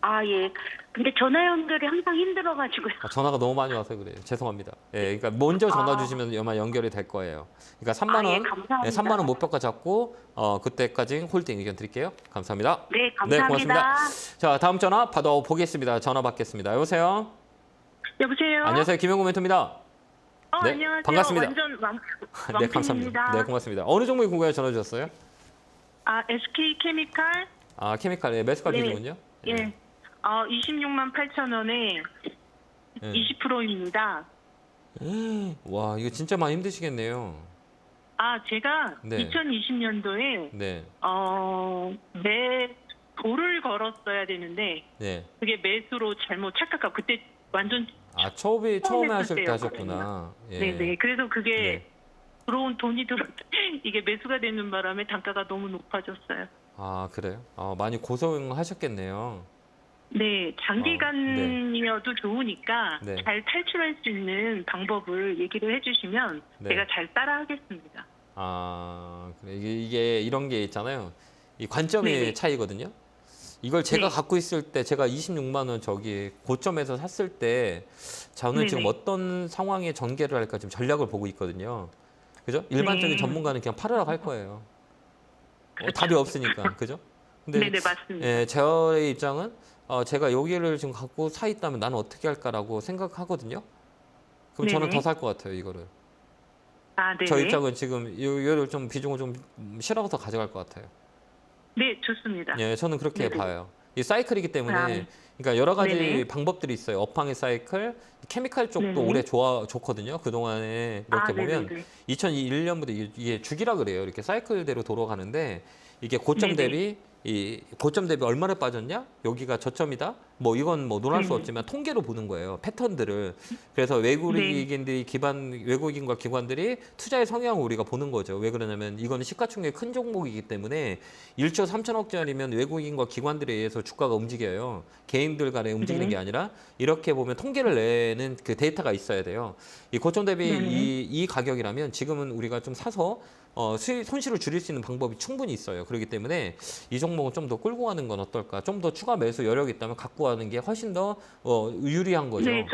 아, 예. 근데 전화 연결이 항상 힘들어가지고요. 전화가 너무 많이 와서 그래요. 죄송합니다. 예, 그러니까 먼저 전화 주시면 아마 연결이 될 거예요. 그러니까 3만 원, 예, 감사합니다. 네, 3만 원 목표가 잡고 그때까지 홀딩 의견 드릴게요. 감사합니다. 네, 감사합니다. 고맙습니다. 자, 다음 전화 받아보겠습니다. 전화 받겠습니다. 여보세요. 여보세요? 안녕하세요. 김영구 멘토입니다. 네, 안녕하세요. 반갑습니다. 완전 네, 감사합니다. 왕팬입니다. 네, 고맙습니다. 어느 종목이 궁금해 전화 주셨어요? SK 케미칼? 아, 케미칼, 예, 매수가 네. 기준은요? 예. 26만 8천 원에 예. 20%입니다. 와, 이거 진짜 많이 힘드시겠네요. 제가 네. 2020년도에 네, 매도를 걸었어야 되는데 네. 그게 매수로 잘못 착각하고 그때 완전 아, 처음에 하실 때 때였거든요. 하셨구나. 예. 네네. 그래서 그게 네. 들어온 돈이 이게 매수가 되는 바람에 단가가 너무 높아졌어요. 아, 그래요? 많이 고생하셨겠네요. 네, 장기간이어도 좋으니까 네. 잘 탈출할 수 있는 방법을 얘기를 해주시면 네. 제가 잘 따라하겠습니다. 아, 그래. 이게 이런 게 있잖아요. 이 관점의 네네. 차이거든요. 이걸 제가 네. 갖고 있을 때 제가 26만 원 저기 고점에서 샀을 때 저는 네네. 지금 어떤 상황에 전개를 할까 지금 전략을 보고 있거든요. 그죠? 일반적인 네. 전문가는 그냥 팔으라고 할 거예요. 답이 없으니까. 그죠? 근데 네네, 맞습니다. 예, 저의 입장은 제가 여기를 지금 갖고 사 있다면 나는 어떻게 할까라고 생각하거든요. 그럼 저는 네네. 더 살 것 같아요, 이거를. 네네. 저 입장은 지금 이거를 좀 비중을 좀 실어서 가져갈 것 같아요. 네, 좋습니다. 예, 저는 그렇게 네네. 봐요. 이 사이클이기 때문에 아, 네. 그러니까 여러 가지 네네. 방법들이 있어요. 업황의 사이클, 케미칼 쪽도 네네. 올해 좋거든요. 그동안에 이렇게 보면 네네네. 2001년부터 이게 주기라 그래요. 이렇게 사이클대로 돌아가는데 이게 고점 네네. 대비 고점 대비 얼마나 빠졌냐? 여기가 저점이다. 뭐 이건 뭐 논할 수 네네. 없지만 통계로 보는 거예요. 패턴들을. 그래서 외국인과 기관들이 투자의 성향을 우리가 보는 거죠. 왜 그러냐면 이거는 시가총액 큰 종목이기 때문에 1조 3천억짜리면 외국인과 기관들에 의해서 주가가 움직여요. 개인들 간에 움직이는 네. 게 아니라 이렇게 보면 통계를 내는 그 데이터가 있어야 돼요. 이 고점 대비 네네. 이 가격이라면 지금은 우리가 좀 사서 손실을 줄일 수 있는 방법이 충분히 있어요. 그렇기 때문에 이 종목은 좀 더 끌고 가는 건 어떨까? 좀 더 추가 매수 여력이 있다면 갖고 가는 게 훨씬 더 유리한 거죠. 네,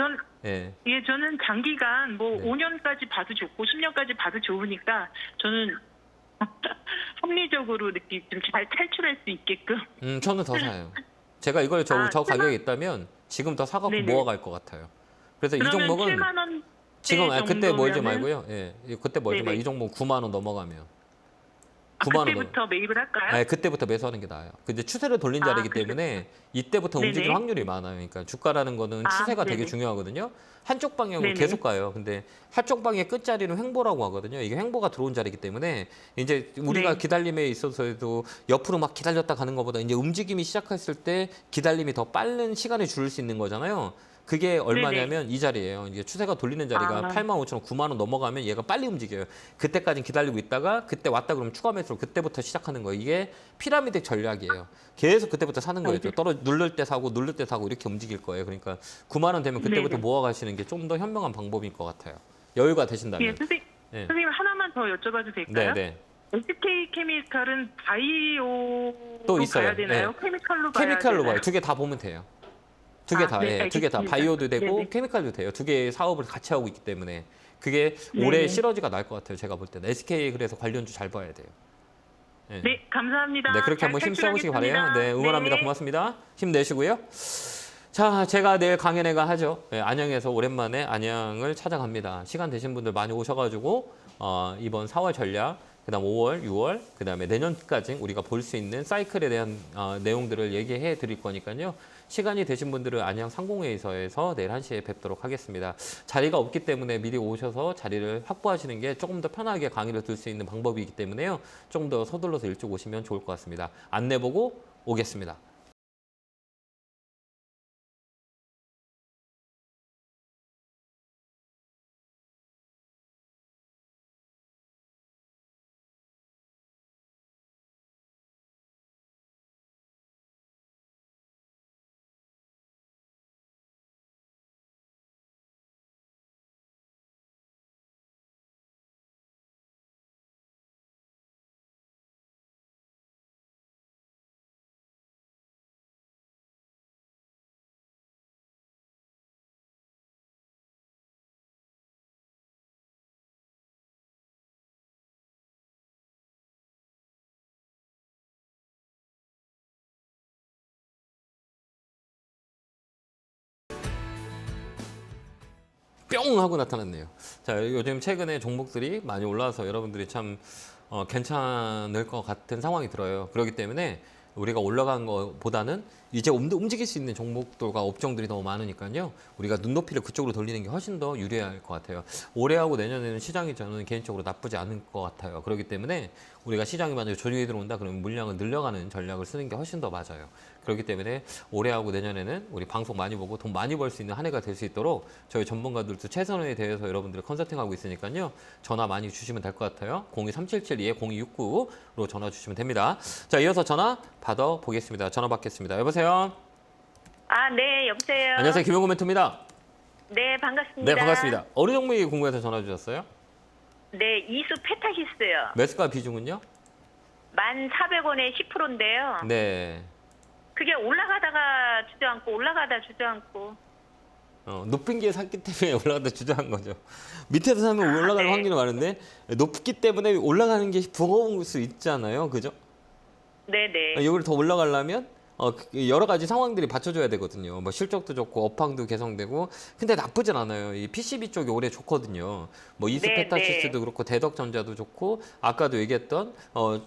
예. 저는 장기간 뭐 네. 5년까지 봐도 좋고 10년까지 봐도 좋으니까 저는 합리적으로 이렇게 좀 잘 탈출할 수 있게끔. 저는 더 사요. 제가 이걸 저 가격에 있다면 지금 더 사갖고 네네. 모아갈 것 같아요. 그래서 이 그러면 종목은 7만 원 지금 그때 멀지 정도면은 말고요. 예, 그때 멀지 네네. 말고 이 종목 9만 원 넘어가면 9만 원 그때부터 매입을 할까요? 네, 그때부터 매수하는 게 나아요. 근데 추세를 돌린 자리이기 때문에 이때부터 네네. 움직일 확률이 많아요. 그러니까 주가라는 거는 추세가 되게 네네. 중요하거든요. 한쪽 방향으로 네네. 계속 가요. 근데 한쪽 방의 끝자리는 횡보라고 하거든요. 이게 횡보가 들어온 자리이기 때문에 이제 우리가 네. 기다림에 있어서도 옆으로 막 기다렸다 가는 것보다 이제 움직임이 시작했을 때 기다림이 더 빠른 시간을 줄일 수 있는 거잖아요. 그게 얼마냐면 이 자리예요. 이게 추세가 돌리는 자리가 8만 5천 원, 9만 원 넘어가면 얘가 빨리 움직여요. 그때까지는 기다리고 있다가 그때 왔다 그러면 추가 매수로 그때부터 시작하는 거예요. 이게 피라미드 전략이에요. 계속 그때부터 사는 거예요. 누를 때 사고 누를 때 사고 이렇게 움직일 거예요. 그러니까 9만 원 되면 그때부터 네네. 모아가시는 게 좀 더 현명한 방법일 것 같아요. 여유가 예, 되신다면. 네. 선생님 하나만 더 여쭤봐도 될까요? 네. SK 케미칼은 바이오로 또 있어요. 봐야 되나요? 네. 케미칼로 봐야 케미칼로 되나요? 봐요. 두 개 다 보면 돼요. 두 개 다, 네, 두 개 다. 알겠습니다. 바이오도 되고 네네. 케미칼도 돼요. 두 개의 사업을 같이 하고 있기 때문에 그게 네네. 올해 시너지가 날 것 같아요. 제가 볼 때는 SK 그래서 관련주 잘 봐야 돼요. 네, 감사합니다. 네, 그렇게 잘 한번 힘 써보시기 바래요. 탈출하겠습니다. 네, 응원합니다. 네. 고맙습니다. 힘내시고요. 자, 제가 내일 강연회가 하죠. 네, 안양에서 오랜만에 안양을 찾아갑니다. 시간 되신 분들 많이 오셔가지고 이번 4월 전략, 그다음 5월, 6월, 그다음에 내년까지 우리가 볼 수 있는 사이클에 대한 내용들을 얘기해 드릴 거니까요. 시간이 되신 분들은 안양 상공회의소에서 내일 1시에 뵙도록 하겠습니다. 자리가 없기 때문에 미리 오셔서 자리를 확보하시는 게 조금 더 편하게 강의를 들 수 있는 방법이기 때문에요. 조금 더 서둘러서 일찍 오시면 좋을 것 같습니다. 안내 보고 오겠습니다. 뿅 하고 나타났네요. 자, 요즘 최근에 종목들이 많이 올라와서 여러분들이 참 괜찮을 것 같은 상황이 들어요. 그렇기 때문에 우리가 올라간 것보다는 이제 움직일 수 있는 종목들과 업종들이 너무 많으니까요. 우리가 눈높이를 그쪽으로 돌리는 게 훨씬 더 유리할 것 같아요. 올해하고 내년에는 시장이 저는 개인적으로 나쁘지 않을 것 같아요. 그렇기 때문에 우리가 시장이 만약에 조정이 들어온다 그러면 물량을 늘려가는 전략을 쓰는 게 훨씬 더 맞아요. 그렇기 때문에 올해하고 내년에는 우리 방송 많이 보고 돈 많이 벌 수 있는 한 해가 될 수 있도록 저희 전문가들도 최선에 대해서 여러분들을 컨설팅하고 있으니까요. 전화 많이 주시면 될 것 같아요. 02377-0269로 전화 주시면 됩니다. 자, 이어서 전화 받아보겠습니다. 전화 받겠습니다. 여보세요? 아, 네, 여보세요. 안녕하세요. 김용구 멘토입니다. 네, 반갑습니다. 네, 반갑습니다. 어느 종목이 궁금해서 전화 주셨어요? 네, 이수 페타키스요. 매수가 비중은요? 1,400원에 10%인데요. 네. 그게 올라가다가 주저앉고 올라가다 주저앉고. 높은 게 샀기 때문에 올라가다 주저한 거죠. 밑에서 사면 올라가는 네. 확률이 많은데 높기 때문에 올라가는 게 버거울 수 있잖아요. 그죠? 네네. 이걸 더 올라가려면 여러 가지 상황들이 받쳐줘야 되거든요. 뭐 실적도 좋고 업황도 개선되고 근데 나쁘진 않아요. 이 PCB 쪽이 올해 좋거든요. 뭐 이스페타시스도 그렇고 대덕전자도 좋고 아까도 얘기했던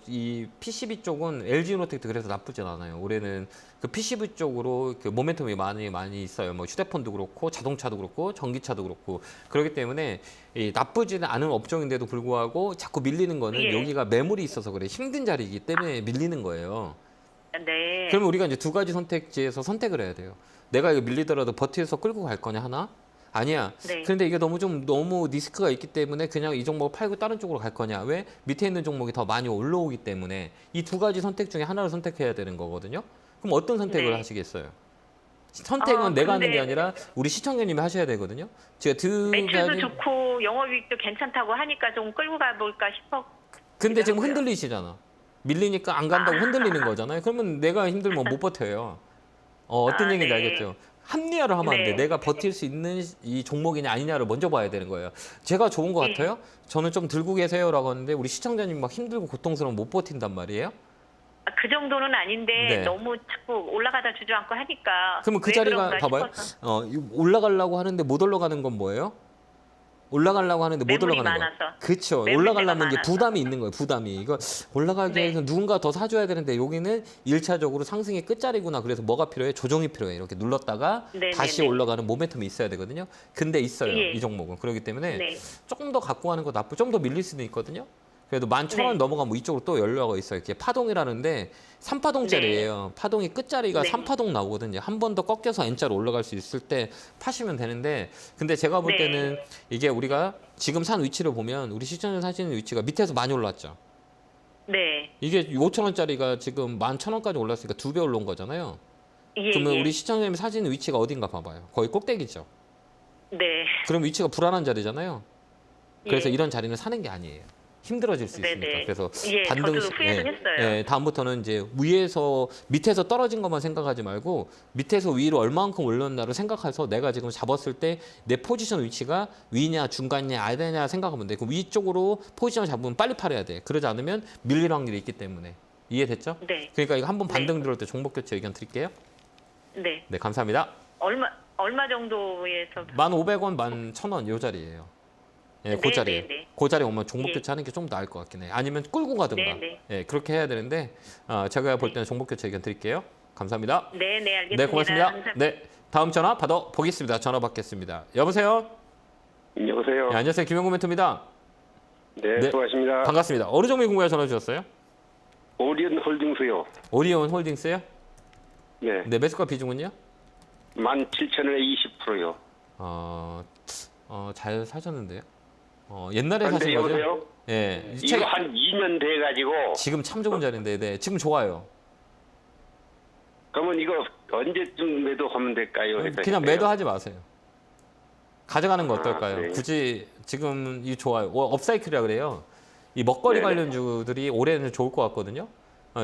이 PCB 쪽은 LG노텍도 그래서 나쁘진 않아요. 올해는 그 PCB 쪽으로 그 모멘텀이 많이 있어요. 뭐 휴대폰도 그렇고 자동차도 그렇고 전기차도 그렇고 그렇기 때문에 이 나쁘지는 않은 업종인데도 불구하고 자꾸 밀리는 거는 예. 여기가 매물이 있어서 그래. 힘든 자리이기 때문에 밀리는 거예요. 네. 그러면 우리가 이제 두 가지 선택지에서 선택을 해야 돼요. 내가 이거 밀리더라도 버티서 끌고 갈 거냐 하나? 아니야. 네. 그런데 이게 너무 리스크가 있기 때문에 그냥 이 종목을 팔고 다른 쪽으로 갈 거냐? 왜? 밑에 있는 종목이 더 많이 올라오기 때문에 이 두 가지 선택 중에 하나를 선택해야 되는 거거든요. 그럼 어떤 선택을 네. 하시겠어요? 선택은 내가 하는 게 아니라 우리 시청자님이 하셔야 되거든요. 제가 두 매출도 가지. 좋고 영업이익도 괜찮다고 하니까 좀 끌고 가볼까 싶어. 근데 지금 하고요. 흔들리시잖아. 밀리니까 안 간다고 흔들리는 거잖아요. 그러면 내가 힘들면 못 버텨요. 어떤 얘기인지 네. 알겠죠? 합리화를 하면 안 돼. 네. 내가 버틸 수 있는 이 종목이냐 아니냐를 먼저 봐야 되는 거예요. 제가 좋은 것 네. 같아요? 저는 좀 들고 계세요라고 하는데 우리 시청자님 막 힘들고 고통스러우면 못 버틴단 말이에요. 그 정도는 아닌데 네. 너무 자꾸 올라가다 주저앉고 하니까. 그러면 그 왜 자리가 그런가 봐봐요. 싶어서. 올라가려고 하는데 못 올라가는 건 뭐예요? 올라가려고 하는데 못 매물이 올라가는 많아서. 거예요. 그렇죠. 매물대가 올라가려면 이제 많아서. 부담이 있는 거예요. 부담이. 이거 올라가기 네. 위해서 누군가 더 사줘야 되는데 여기는 1차적으로 상승의 끝자리구나. 그래서 뭐가 필요해? 조정이 필요해. 이렇게 눌렀다가 네, 다시 네, 네. 올라가는 모멘텀이 있어야 되거든요. 근데 있어요. 예. 이 종목은. 그렇기 때문에 네. 조금 더 갖고 가는 거 나쁘. 좀 더 밀릴 수도 있거든요. 그래도 11,000원 네. 넘어가면 뭐 이쪽으로 또 연료가 있어요. 이게 파동이라는데 3파동짜리예요. 파동이 끝자리가 네. 3파동 나오거든요. 한 번 더 꺾여서 N자로 올라갈 수 있을 때 파시면 되는데 근데 제가 볼 네. 때는 이게 우리가 지금 산 위치를 보면 우리 시청자 사시는 위치가 밑에서 많이 올랐죠. 네. 이게 5,000원짜리가 지금 11,000원까지 올랐으니까 2배 올라온 거잖아요. 예, 그러면 예. 우리 시청자님이 사시는 위치가 어딘가 봐봐요. 거의 꼭대기죠. 네. 그럼 위치가 불안한 자리잖아요. 그래서 예. 이런 자리는 사는 게 아니에요. 힘들어질 수 있으니까. 네네. 그래서 예, 저도 후회는 했어요. 다음부터는 이제 위에서 밑에서 떨어진 것만 생각하지 말고 밑에서 위로 얼마만큼 올렸나를 생각해서 내가 지금 잡았을 때 내 포지션 위치가 위냐 중간이냐 아래냐 생각하면 돼. 그럼 위쪽으로 포지션을 잡으면 빨리 팔아야 돼. 그러지 않으면 밀릴 확률이 있기 때문에. 이해됐죠? 네. 그러니까 이거 한번 반등 네. 들어올 때 종목 교체 의견 드릴게요. 네. 네, 감사합니다. 얼마 정도에서 1,500원, 11,000원 요 자리예요. 예, 그 네, 자리에. 네, 네. 그 자리에 오면 종목 예. 교체하는 게 좀 나을 것 같긴 해. 아니면 끌고 가든가. 네, 네. 예, 그렇게 해야 되는데 제가 볼 때는 종목 교체 의견 드릴게요. 감사합니다. 네, 네, 알겠습니다. 네, 고맙습니다. 감사합니다. 네, 다음 전화 받아 보겠습니다. 전화 받겠습니다. 여보세요. 여보세요. 네, 안녕하세요. 김영구 멘토입니다. 네, 네. 수고하십니다. 반갑습니다. 어느 종목 궁금해 전화 주셨어요? 오리온 홀딩스요. 오리온 홀딩스요? 네. 네, 매수가 비중은요? 17,000원에 20%요. 잘 사셨는데요. 옛날에 근데 사신 거죠? 여보세요? 예, 이거 한 2년 돼가지고 지금 참 좋은 자리인데, 네, 지금 좋아요. 그러면 이거 언제쯤 매도하면 될까요? 그냥 매도하지 마세요. 가져가는 거 어떨까요? 네. 굳이 지금 이 좋아요. 업사이클이라 그래요. 이 먹거리 네네. 관련주들이 올해는 좋을 것 같거든요.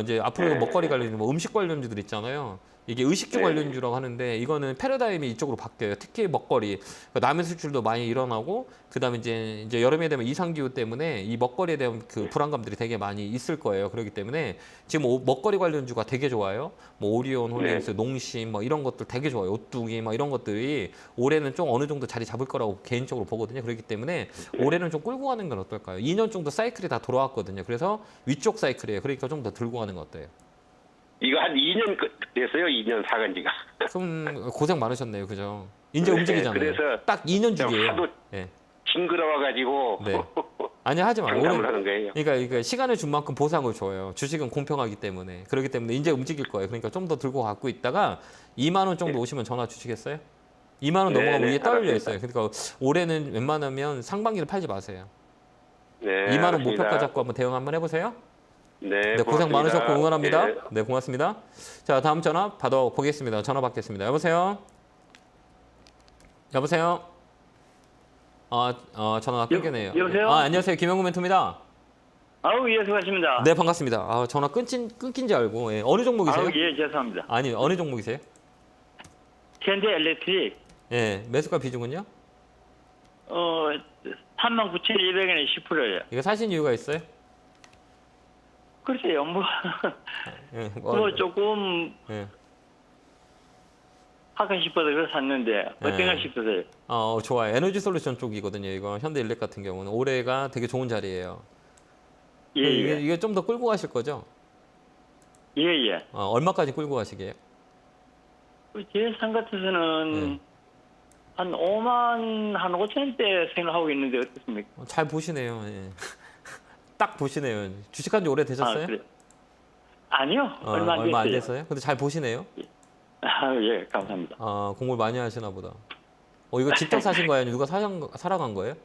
이제 앞으로 네. 먹거리 관련 뭐 음식 관련주들 있잖아요. 이게 의식주 네. 관련주라고 하는데 이거는 패러다임이 이쪽으로 바뀌어요. 특히 먹거리, 그러니까 남의 수출도 많이 일어나고 그다음에 이제 여름에 되면 이상 기후 때문에 이 먹거리에 대한 그 불안감들이 되게 많이 있을 거예요. 그렇기 때문에 지금 먹거리 관련주가 되게 좋아요. 뭐 오리온, 홀리엑스, 농심 뭐 이런 것들 되게 좋아요. 오뚜기 뭐 이런 것들이 올해는 좀 어느 정도 자리 잡을 거라고 개인적으로 보거든요. 그렇기 때문에 올해는 좀 끌고 가는 건 어떨까요? 2년 정도 사이클이 다 돌아왔거든요. 그래서 위쪽 사이클이에요. 그러니까 좀 더 들고 가는 거 어때요? 이거 한 2년 됐어요. 2년 사간 지가. 좀 고생 많으셨네요. 그죠? 이제 네, 움직이잖아요. 그래서 딱 2년 주기예요. 하도 네. 징그러워가지고 네. 아니 하지 마요. 장담을 하는 거예요. 그러니까 시간을 준 만큼 보상을 줘요. 주식은 공평하기 때문에. 그렇기 때문에 이제 움직일 거예요. 그러니까 좀 더 들고 갖고 있다가 2만 원 정도 오시면 전화 주시겠어요? 2만 원 네, 넘어가면 네, 위에 떨려 알았습니다. 있어요. 그러니까 올해는 웬만하면 상반기를 팔지 마세요. 네, 2만 원 알았습니다. 목표가 잡고 한번 대응 한번 해보세요. 네, 네, 고생 고맙습니다. 많으셨고 응원합니다. 네. 네, 고맙습니다. 자, 다음 전화 받아보겠습니다. 전화 받겠습니다. 여보세요? 여보세요? 전화 끊기네요. 여보세요? 안녕하세요. 김영구 멘토입니다. 아우, 예, 수고하십니다. 네, 반갑습니다. 전화 끊긴 줄 알고. 예, 어느 종목이세요? 아우, 예, 죄송합니다. 아니, 어느 종목이세요? 현대 엘렉트릭, 예, 매수가 비중은요? 39,200원에 10%예요. 이거 사신 이유가 있어요? 글쎄요, 예, 조금 예. 하고 싶어서 그래서 샀는데, 어떤가 네. 싶으세요? 좋아요. 에너지 솔루션 쪽이거든요. 이거 현대일렉 같은 경우는 올해가 되게 좋은 자리예요. 예, 예. 이게 좀 더 끌고 가실 거죠? 예, 예. 얼마까지 끌고 가시게요? 제 예상 같아서는 한 5만, 한 5천원대 생각하고 있는데 어떻습니까? 잘 보시네요. 예. 딱 보시네요. 주식한 지 오래 되셨어요? 그래. 아니요, 얼마 안 됐어요. 얼마 안 됐어요? 근데 잘 보시네요. 예, 감사합니다. 공부를 많이 하시나 보다. 이거 직접 사신 거예요? 아니면 누가 사랑한 거예요?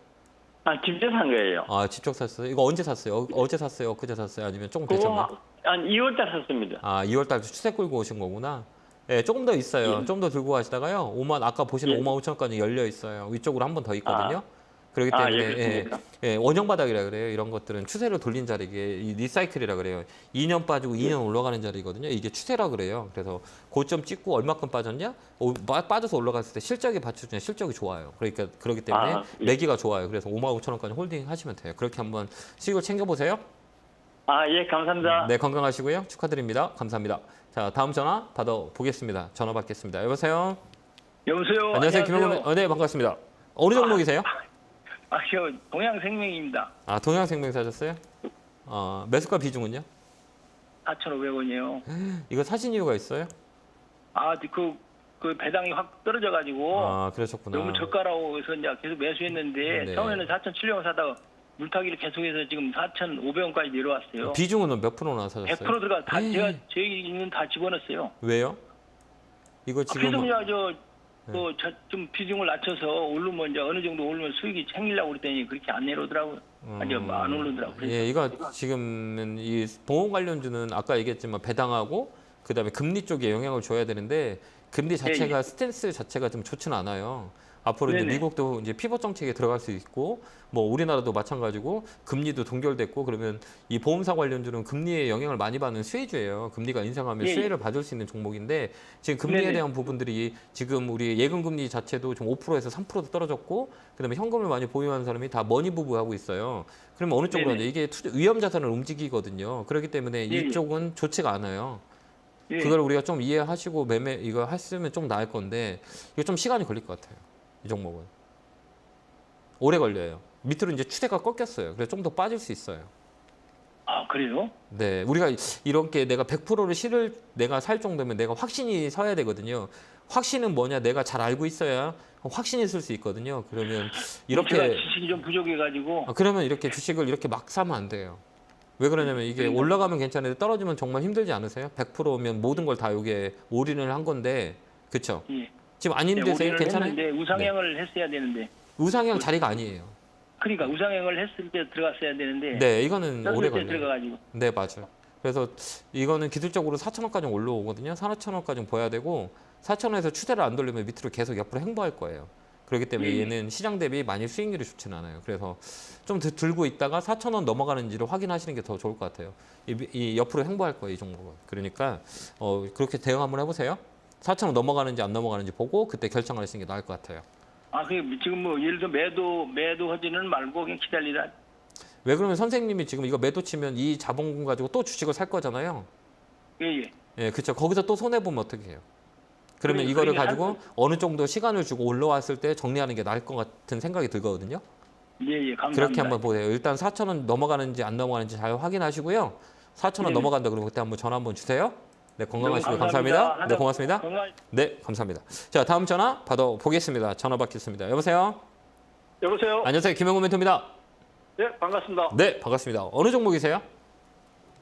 직접 산 거예요. 직접 샀어요? 이거 언제 샀어요? 어제 샀어요? 엊그제 샀어요? 아니면 조금 되셨나요? 그거 한 2월달 샀습니다. 2월 달 추세 끌고 오신 거구나. 예, 조금 더 있어요. 좀 더 들고 가시다가요. 아까 보시는 5만 5천원까지 열려 있어요. 위쪽으로 한 번 더 있거든요. 그렇기 때문에 그렇습니까? 원형 바닥이라 그래요. 이런 것들은 추세를 돌린 자리게 이 리사이클이라 그래요. 2년 빠지고 2년 올라가는 자리거든요. 이게 추세라 그래요. 그래서 고점 찍고 얼마큼 빠졌냐? 빠져서 올라갔을 때 실적이 받쳐주냐? 실적이 좋아요. 그러니까 그렇기 때문에 매기가 좋아요. 그래서 5만 5천원까지 홀딩 하시면 돼요. 그렇게 한번 수익을 챙겨보세요. 예, 감사합니다. 네, 건강하시고요. 축하드립니다. 감사합니다. 자, 다음 전화 받아보겠습니다. 전화 받겠습니다. 여보세요? 여보세요. 안녕하세요. 김영훈. 네, 반갑습니다. 어느 종목이세요? 저 동양생명입니다. 동양생명 사셨어요? 매수가 비중은요? 4,500원이요. 이거 사신 이유가 있어요? 그 배당이 확 떨어져가지고 그러셨구나. 너무 저가라고 해서 이제 계속 매수했는데 네. 처음에는 4,700원 사다가 물타기를 계속해서 지금 4,500원까지 내려왔어요. 비중은 몇 프로나 100% 사셨어요? 들어가 다 제가 제 있는 다 집어넣었어요. 왜요? 이거 지금 그래서 좀 비중을 낮춰서 오르면 이제 어느 정도 오르면 수익이 챙기려고 그랬더니 그렇게 안 내려오더라고요. 아니 안 오르더라고요. 예, 이거 지금은 이 보험 관련주는 아까 얘기했지만 배당하고 그다음에 금리 쪽에 영향을 줘야 되는데 금리 자체가 스탠스 자체가 좀 좋지는 않아요. 앞으로 이제 네네. 미국도 이제 피벗 정책에 들어갈 수 있고 뭐 우리나라도 마찬가지고 금리도 동결됐고 그러면 이 보험사 관련주는 금리에 영향을 많이 받는 수혜주예요. 금리가 인상하면 예. 수혜를 받을 수 있는 종목인데 지금 금리에 네네. 대한 부분들이 지금 우리 예금 금리 자체도 좀 5%에서 3%도 떨어졌고 그다음에 현금을 많이 보유하는 사람이 다 머니 부부하고 있어요. 그러면 어느 쪽으로 네네. 하냐? 이게 위험 자산을 움직이거든요. 그렇기 때문에 예. 이쪽은 좋지가 않아요. 예. 그걸 우리가 좀 이해하시고 매매 이거 했으면 좀 나을 건데 이거 좀 시간이 걸릴 것 같아요. 이 종목은 오래 걸려요. 밑으로 이제 추세가 꺾였어요. 그래서 좀 더 빠질 수 있어요. 그래요? 네, 우리가 이렇게 내가 100%를 내가 살 정도면 내가 확신이 서야 되거든요. 확신은 뭐냐? 내가 잘 알고 있어야 확신이 있을 수 있거든요. 그러면 제가 이렇게 지식이 좀 부족해가지고 그러면 이렇게 주식을 이렇게 막 사면 안 돼요. 왜 그러냐면 이게 올라가면 괜찮은데 떨어지면 정말 힘들지 않으세요? 100%면 모든 걸 다 여기에 올인을 한 건데, 그렇죠? 예. 지금 안 힘드세요? 올인을 괜찮아요? 했는데 우상향을 했어야 되는데 우상향 자리가 아니에요. 그러니까 우상향을 했을 때 들어갔어야 되는데 네, 이거는 오래 떴을 때 걸려요. 들어가가지고 네, 맞아요. 그래서 이거는 기술적으로 4,000원까지 올라오거든요. 4,000원까지 보야 되고 4,000원에서 추세를 안 돌리면 밑으로 계속 옆으로 횡보할 거예요. 그렇기 때문에 얘는 시장 대비 많이 수익률이 좋지는 않아요. 그래서 좀 들고 있다가 4,000원 넘어가는지를 확인하시는 게 더 좋을 것 같아요. 이 옆으로 횡보할 거예요, 이 종목은. 그러니까 그렇게 대응 한번 해보세요. 4,000원 넘어가는지 안 넘어가는지 보고 그때 결정을 하시는 게 나을 것 같아요. 아, 그 지금 뭐 예를 들어 매도 하지는 말고 그냥 기다리라. 왜 그러면 선생님이 지금 이거 매도 치면 이 자본금 가지고 또 주식을 살 거잖아요. 예. 예, 그렇죠. 거기서 또 손해 보면 어떻게 해요? 그러면 그래, 이거를 그러니까 가지고 어느 정도 시간을 주고 올라왔을 때 정리하는 게 나을 것 같은 생각이 들거든요. 예, 감사합니다. 그렇게 한번 보세요. 일단 4,000원 넘어가는지 안 넘어가는지 잘 확인하시고요. 4,000원 넘어간다 그러면 그때 한번 전화 한번 주세요. 네, 건강하시고 감사합니다. 네, 고맙습니다. 네, 감사합니다. 자, 다음 전화 받아보겠습니다. 전화 받겠습니다. 여보세요? 여보세요? 안녕하세요. 김영구 멘토입니다. 네, 반갑습니다. 네, 반갑습니다. 어느 종목이세요?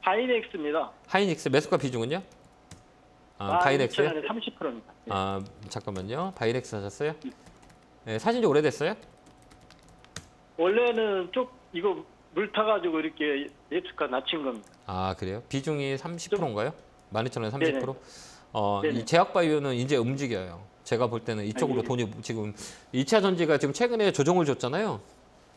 하이넥스입니다. 하이닉스 매수가 비중은요? 바이넥스요? 30%입니다. 잠깐만요. 바이넥스 하셨어요? 네, 사신 지 오래됐어요? 원래는 이거 물 타가지고 이렇게 예측가 낮춘 겁니다. 그래요? 비중이 30%인가요? 12,000원에 30%? 네네. 이 제약바이오는 이제 움직여요. 제가 볼 때는 이쪽으로 돈이 지금 2차 전지가 지금 최근에 조정을 줬잖아요.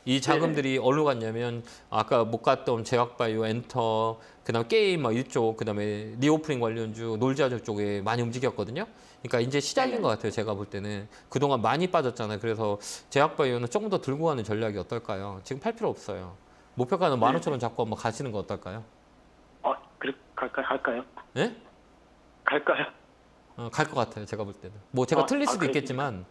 이 자금들이 어디로 갔냐면 아까 못 갔던 제약바이오, 엔터, 그다음 게임 이쪽, 그다음에 리오프닝 관련주, 놀자주 쪽에 많이 움직였거든요. 그러니까 이제 시작인 것 같아요. 제가 볼 때는 그동안 많이 빠졌잖아요. 그래서 제약바이오는 조금 더 들고 가는 전략이 어떨까요? 지금 팔 필요 없어요. 목표가는 15,000원 잡고 한번 가시는 거 어떨까요? 그래, 갈까요? 네? 갈까요? 갈 것 같아요. 제가 볼 때는. 뭐 제가 틀릴 수도 있겠지만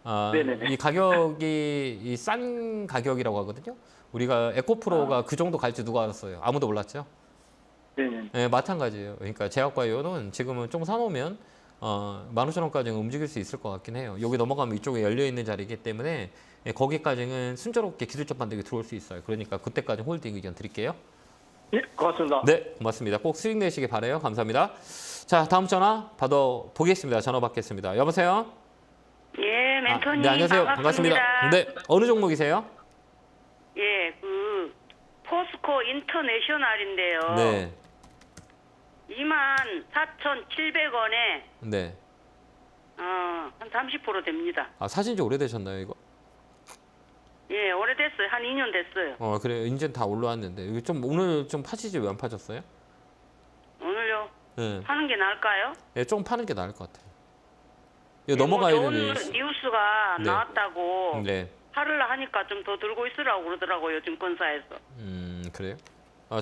네네네. 이 가격이 이 싼 가격이라고 하거든요. 우리가 에코프로가 그 정도 갈지 누가 알았어요? 아무도 몰랐죠. 네네. 네, 마찬가지예요. 그러니까 제약바이오는 지금은 좀 사놓으면 15,000원까지는 움직일 수 있을 것 같긴 해요. 여기 넘어가면 이쪽에 열려있는 자리이기 때문에 거기까지는 순조롭게 기술적 반등이 들어올 수 있어요. 그러니까 그때까지 홀딩 의견 드릴게요. 예, 고맙습니다. 네, 고맙습니다. 꼭 수익 내시길 바라요. 감사합니다. 자, 다음 전화 받아보겠습니다. 전화 받겠습니다. 여보세요? 예, 멘토님 네, 안녕하세요. 반갑습니다. 네, 어느 종목이세요? 예, 그 포스코 인터내셔널인데요. 네, 24,700원에 네. 한 30% 됩니다. 사신 지 오래되셨나요, 이거? 예, 오래됐어요. 한 2년 됐어요. 그래요. 이제 다 올라왔는데. 이거 좀 오늘 좀 파시지 왜 안 파셨어요? 오늘요? 네. 하는 게 나을까요? 네, 좀 파는 게 나을 것 같아요. 이거 넘어가야 좋은 되는 뉴스가 네. 나왔다고 네. 팔으려 하니까 좀 더 들고 있으라고 그러더라고요. 증권사에서. 그래요?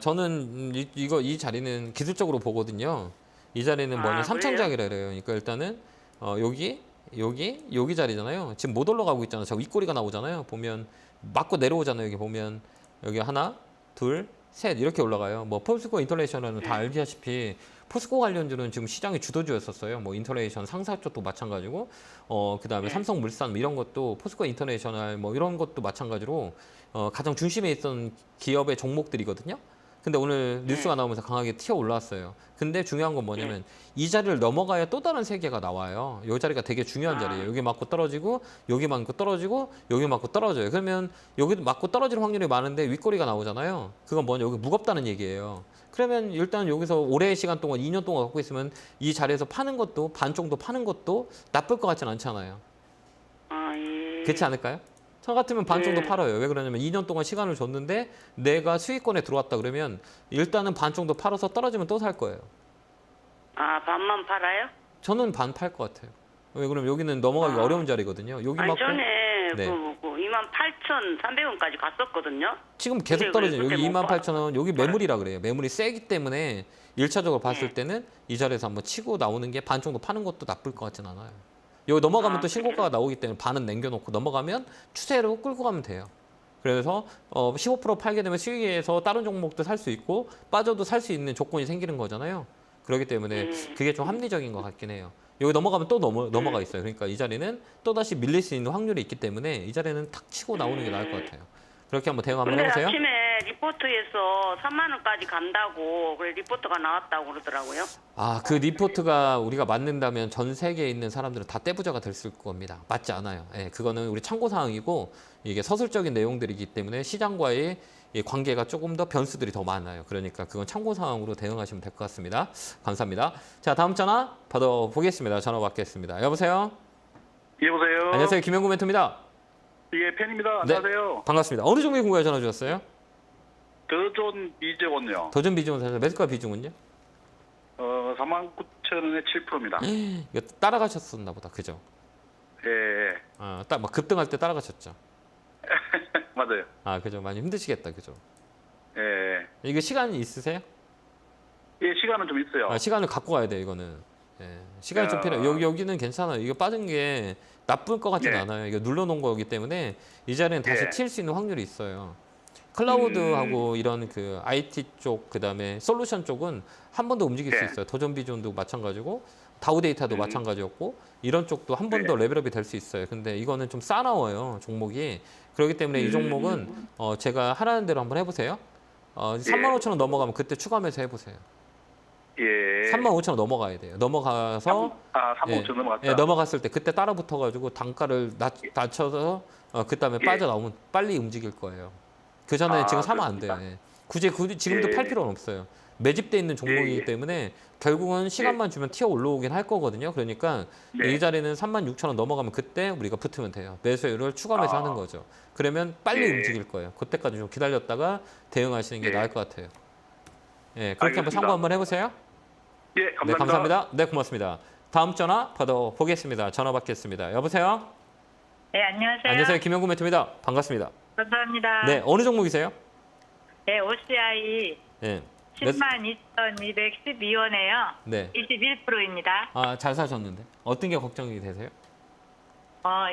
저는 이 자리는 기술적으로 보거든요. 이 자리는 뭐냐, 삼천장이라 그래요. 그러니까 일단은 여기 자리잖아요. 지금 못 올라가고 있잖아요. 저 윗꼬리가 나오잖아요. 보면 맞고 내려오잖아요. 여기 보면 여기 하나, 둘, 셋 이렇게 올라가요. 뭐 포스코 인터내셔널은 다 알다시피 포스코 관련주는 지금 시장의 주도주였었어요. 뭐 인터내셔널 상사 쪽도 마찬가지고, 그다음에 삼성물산 뭐 이런 것도 포스코 인터내셔널 뭐 이런 것도 마찬가지로 가장 중심에 있던 기업의 종목들이거든요. 근데 오늘 뉴스가 나오면서 강하게 튀어 올라왔어요. 근데 중요한 건 뭐냐면 이 자리를 넘어가야 또 다른 세계가 나와요. 이 자리가 되게 중요한 자리예요. 여기 맞고 떨어지고 여기 맞고 떨어지고 여기 맞고 떨어져요. 그러면 여기 맞고 떨어지는 확률이 많은데 윗꼬리가 나오잖아요. 그건 뭐냐, 여기 무겁다는 얘기예요. 그러면 일단 여기서 오랜 시간 동안 2년 동안 갖고 있으면 이 자리에서 파는 것도 반 정도 파는 것도 나쁠 것 같지는 않잖아요. 예. 그렇지 않을까요? 저 같으면 반 정도 팔아요. 왜 그러냐면 2년 동안 시간을 줬는데 내가 수익권에 들어왔다 그러면 일단은 반 정도 팔아서 떨어지면 또 살 거예요. 반만 팔아요? 저는 반 팔 것 같아요. 왜 그러면 여기는 넘어가기 어려운 자리거든요. 여기 아니, 맞고 전에 네. 28,300원까지 갔었거든요. 지금 계속 근데 떨어져요. 그때 여기 못 28,000원, 여기 매물이라 그래요. 매물이 세기 때문에 1차적으로 봤을 때는 이 자리에서 한번 치고 나오는 게 반 정도 파는 것도 나쁠 것 같진 않아요. 여기 넘어가면 또 신고가가 나오기 때문에 반은 남겨놓고 넘어가면 추세로 끌고 가면 돼요. 그래서 15% 팔게 되면 수익에서 다른 종목도 살 수 있고 빠져도 살 수 있는 조건이 생기는 거잖아요. 그렇기 때문에 그게 좀 합리적인 것 같긴 해요. 여기 넘어가면 또 넘어가 있어요. 그러니까 이 자리는 또다시 밀릴 수 있는 확률이 있기 때문에 이 자리는 탁 치고 나오는 게 나을 것 같아요. 그렇게 한번 대응 한번 근데 해보세요. 아침에 리포트에서 3만 원까지 간다고 그래 리포트가 나왔다고 그러더라고요. 그 리포트가 우리가 맞는다면 전 세계에 있는 사람들은 다 떼부자가 됐을 겁니다. 맞지 않아요. 그거는 우리 참고 사항이고 이게 서술적인 내용들이기 때문에 시장과의 이 관계가 조금 더 변수들이 더 많아요. 그러니까 그건 참고 사항으로 대응하시면 될 것 같습니다. 감사합니다. 자, 다음 전화 받아보겠습니다. 전화 받겠습니다. 여보세요? 여보세요. 안녕하세요. 김영구 멘토입니다. 예, 팬입니다. 네. 안녕하세요. 반갑습니다. 어느 종목에 궁금해 전화 주셨어요? 더존 비제원요. 도전 비중은 사실 매수가 비중은요? 49,000원에 7%입니다. 이거 따라가셨었나 보다. 그죠? 예, 딱 막 급등할 때 따라가셨죠. 맞아요. 그죠. 많이 힘드시겠다. 그죠? 예, 이거 시간이 있으세요? 예, 시간은 좀 있어요. 시간을 갖고 가야 돼요, 이거는. 예, 시간이 좀 필요해요. 여기는 괜찮아요. 이거 빠진 게 나쁠 것 같진 예. 않아요. 이거 눌러놓은 거기 때문에 이 자리는 다시 예. 튈 수 있는 확률이 있어요. 클라우드하고 이런 그 IT 쪽, 그다음에 솔루션 쪽은 한 번 더 움직일 수 예. 있어요. 도전 비전도 마찬가지고 다우 데이터도 마찬가지였고 이런 쪽도 한 번 더 레벨업이 될 수 있어요. 근데 이거는 좀 싸나워요, 종목이. 그렇기 때문에 이 종목은 제가 하라는 대로 한번 해보세요. 35,000원 넘어가면 그때 추가 매수 해보세요. 예. 35,000원 넘어가야 돼요. 넘어가서 35,000원 넘어갔다. 넘어갔을 때 그때 따라 붙어가지고 단가를 낮춰서 그다음에 예. 빠져나오면 빨리 움직일 거예요. 그 전에 지금 사면 안 돼요. 그렇습니다. 예. 굳이 지금도 예. 팔 필요는 없어요. 매집돼 있는 종목이기 예. 때문에 결국은 시간만 주면 튀어 올라오긴 할 거거든요. 그러니까 네. 이 자리는 36,000원 넘어가면 그때 우리가 붙으면 돼요. 매수율을 추가 매수하는 거죠. 그러면 빨리 예. 움직일 거예요. 그때까지 좀 기다렸다가 대응하시는 게 예. 나을 것 같아요. 예, 그렇게 한번 알겠습니다. 참고 한번 해보세요. 예, 감사합니다. 네, 감사합니다. 네, 고맙습니다. 다음 전화 받아보겠습니다. 전화 받겠습니다. 여보세요? 네, 안녕하세요. 안녕하세요. 김영구 매트입니다. 반갑습니다. 감사합니다. 네, 어느 종목이세요? 네, OCI 네. 102,212원에요. 네. 21%입니다. 잘 사셨는데. 어떤 게 걱정이 되세요?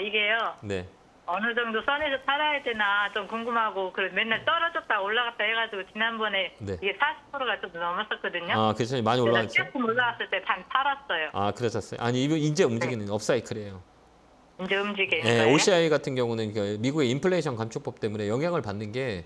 이게요. 네. 어느 정도 선에서 팔아야 되나 좀 궁금하고 그래서 맨날 떨어졌다 올라갔다 해가지고 지난번에 네. 이게 40%가 좀 넘었었거든요. 그렇죠. 많이 그래서 올라갔죠? 조금 올라갔을 때 반 팔았어요. 그러셨어요. 아니, 이제 움직이는 업사이클이에요. 이제 움직이는 네, 거예요? OCI 같은 경우는 그 미국의 인플레이션 감축법 때문에 영향을 받는 게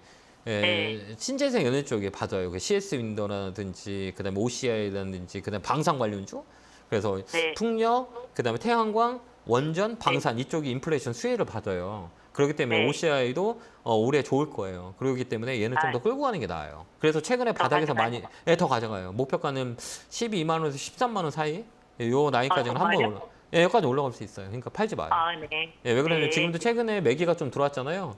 신재생 에너지 쪽에 받아요. 그 CS 윈도라든지 그다음에 OCI라든지 그다음에 방산 관련주. 그래서 네. 풍력, 그다음에 태양광, 원전, 방산 이쪽이 인플레이션 수혜를 받아요. 그렇기 때문에 네. OCI도 올해 좋을 거예요. 그렇기 때문에 얘는 좀 더 끌고 가는 게 나아요. 그래서 최근에 바닥에서 많이 더 가져가요. 목표가는 12만 원에서 13만 원 사이. 요 나이까지는 한번 정말요? 올라. 여기까지 올라갈 수 있어요. 그러니까 팔지 마요. 네. 왜 그러냐면 네. 지금도 최근에 매기가 좀 들어왔잖아요.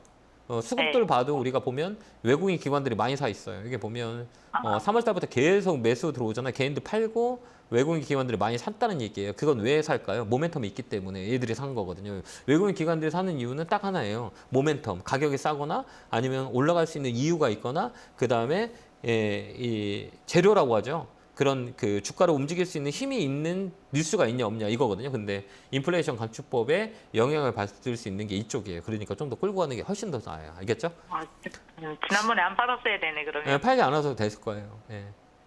수급들 봐도 우리가 보면 외국인 기관들이 많이 사 있어요. 이게 보면 3월 달부터 계속 매수 들어오잖아요. 개인들 팔고 외국인 기관들이 많이 샀다는 얘기예요. 그건 왜 살까요? 모멘텀이 있기 때문에 얘들이 산 거거든요. 외국인 기관들이 사는 이유는 딱 하나예요. 모멘텀, 가격이 싸거나 아니면 올라갈 수 있는 이유가 있거나 그 다음에 이 재료라고 하죠. 그런 그 주가를 움직일 수 있는 힘이 있는 뉴스가 있냐 없냐 이거거든요. 근데 인플레이션 감축법에 영향을 받을 수 있는 게 이쪽이에요. 그러니까 좀 더 끌고 가는 게 훨씬 더 나아요. 알겠죠? 지난번에 안 팔았어야 되네 그러면. 팔지 않아도 됐을 거예요.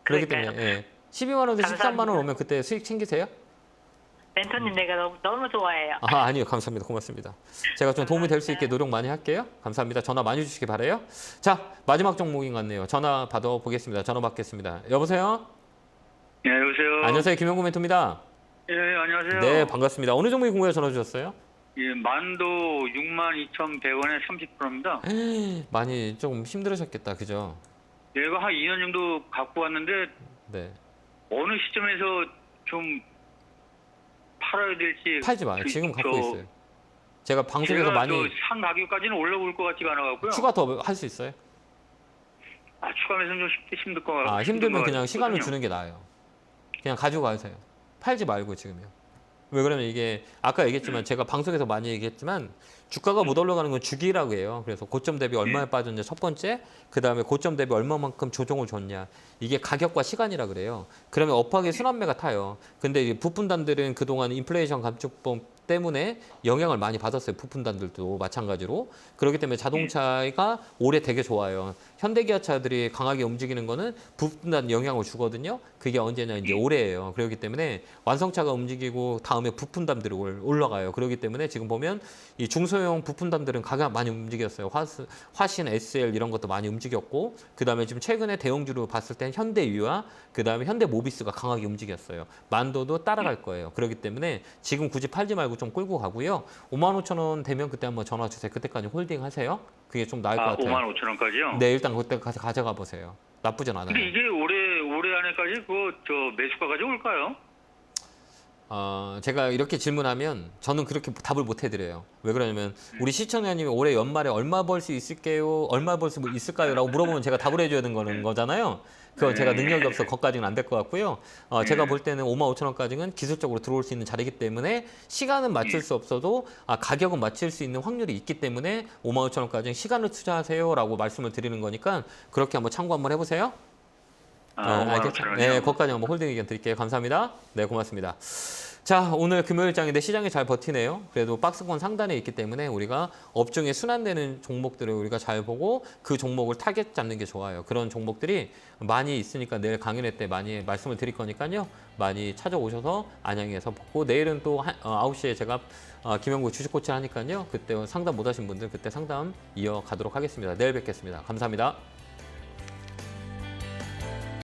그렇기 그러니까요. 때문에 12만 원에서 13만 원 감사합니다. 오면 그때 수익 챙기세요? 멘토님 내가 너무 좋아해요. 아니요. 감사합니다. 고맙습니다. 제가 좀 도움이 될 수 있게 노력 많이 할게요. 감사합니다. 전화 많이 주시기 바라요. 자, 마지막 종목인 것 같네요. 전화 받아보겠습니다. 전화 받겠습니다. 여보세요? 예, 여보세요. 안녕하세요. 김영구 멘토입니다. 예, 안녕하세요. 네, 반갑습니다. 어느 종목이 궁금해 전화 주셨어요? 예, 만도 62,100원에 30%입니다. 많이 좀 힘들으셨겠다. 그죠? 얘가 한 2년 정도 갖고 왔는데 네. 어느 시점에서 좀 팔아야 될지 팔지 마요. 지금 갖고 있어요. 제가 방송에서 제가 많이 산 가격까지는 올라올 것 같지가 않아갖고요. 추가 더 할 수 있어요? 추가 매수는 좀 힘들 것 같아요. 힘들면 그냥 시간을 주는 게 나아요. 그냥 가지고 가세요. 팔지 말고 지금요. 왜 그러면 이게 아까 얘기했지만 제가 방송에서 많이 얘기했지만 주가가 못 올라가는 건 주기라고 해요. 그래서 고점 대비 얼마에 빠졌냐 첫 번째, 그 다음에 고점 대비 얼마만큼 조정을 줬냐. 이게 가격과 시간이라 그래요. 그러면 업하게 순환매가 타요. 근데 이 부품단들은 그동안 인플레이션 감축법 때문에 영향을 많이 받았어요. 부품단들도 마찬가지로. 그렇기 때문에 자동차가 올해 되게 좋아요. 현대기아차들이 강하게 움직이는 거는 부품단 영향을 주거든요. 그게 언제냐 이제 올해예요. 그렇기 때문에 완성차가 움직이고 다음에 부품단들이 올라가요. 그렇기 때문에 지금 보면 이 중소형 부품단들은 가격 많이 움직였어요. 화신, SL 이런 것도 많이 움직였고 그 다음에 지금 최근에 대형주로 봤을 땐 현대유와 그 다음에 현대모비스가 강하게 움직였어요. 만도도 따라갈 거예요. 그렇기 때문에 지금 굳이 팔지 말고 좀 끌고 가고요. 55,000원 되면 그때 한번 전화 주세요. 그때까지 홀딩 하세요. 그게 좀 나을 것 같아요. 55,000원까지요? 네, 일단 그때 가져가 보세요. 나쁘진 않아요. 근데 이게 올해 안에까지 저 매수가까지 올까요? 제가 이렇게 질문하면 저는 그렇게 답을 못 해드려요. 왜 그러냐면 우리 시청자님이 올해 연말에 얼마 벌 수 있을게요? 얼마 벌 수 있을까요? 라고 물어보면 제가 답을 해줘야 되는 거잖아요. 그거 제가 능력이 없어 거기까지는 안 될 것 같고요. 제가 볼 때는 5만 5천 원까지는 기술적으로 들어올 수 있는 자리이기 때문에 시간은 맞출 수 없어도 가격은 맞출 수 있는 확률이 있기 때문에 5만 5천 원까지는 시간을 투자하세요라고 말씀을 드리는 거니까 그렇게 한번 참고 한번 해보세요. 알겠죠? 네, 거기까지 한번 홀딩 의견 드릴게요. 감사합니다. 네, 고맙습니다. 자, 오늘 금요일장인데 시장이 잘 버티네요. 그래도 박스권 상단에 있기 때문에 우리가 업종에 순환되는 종목들을 우리가 잘 보고 그 종목을 타겟 잡는 게 좋아요. 그런 종목들이 많이 있으니까 내일 강연회 때 많이 말씀을 드릴 거니까요. 많이 찾아오셔서 안양에서 보고 내일은 또 9시에 제가 김영구 주식 코치를 하니까요. 그때 상담 못 하신 분들 그때 상담 이어가도록 하겠습니다. 내일 뵙겠습니다. 감사합니다.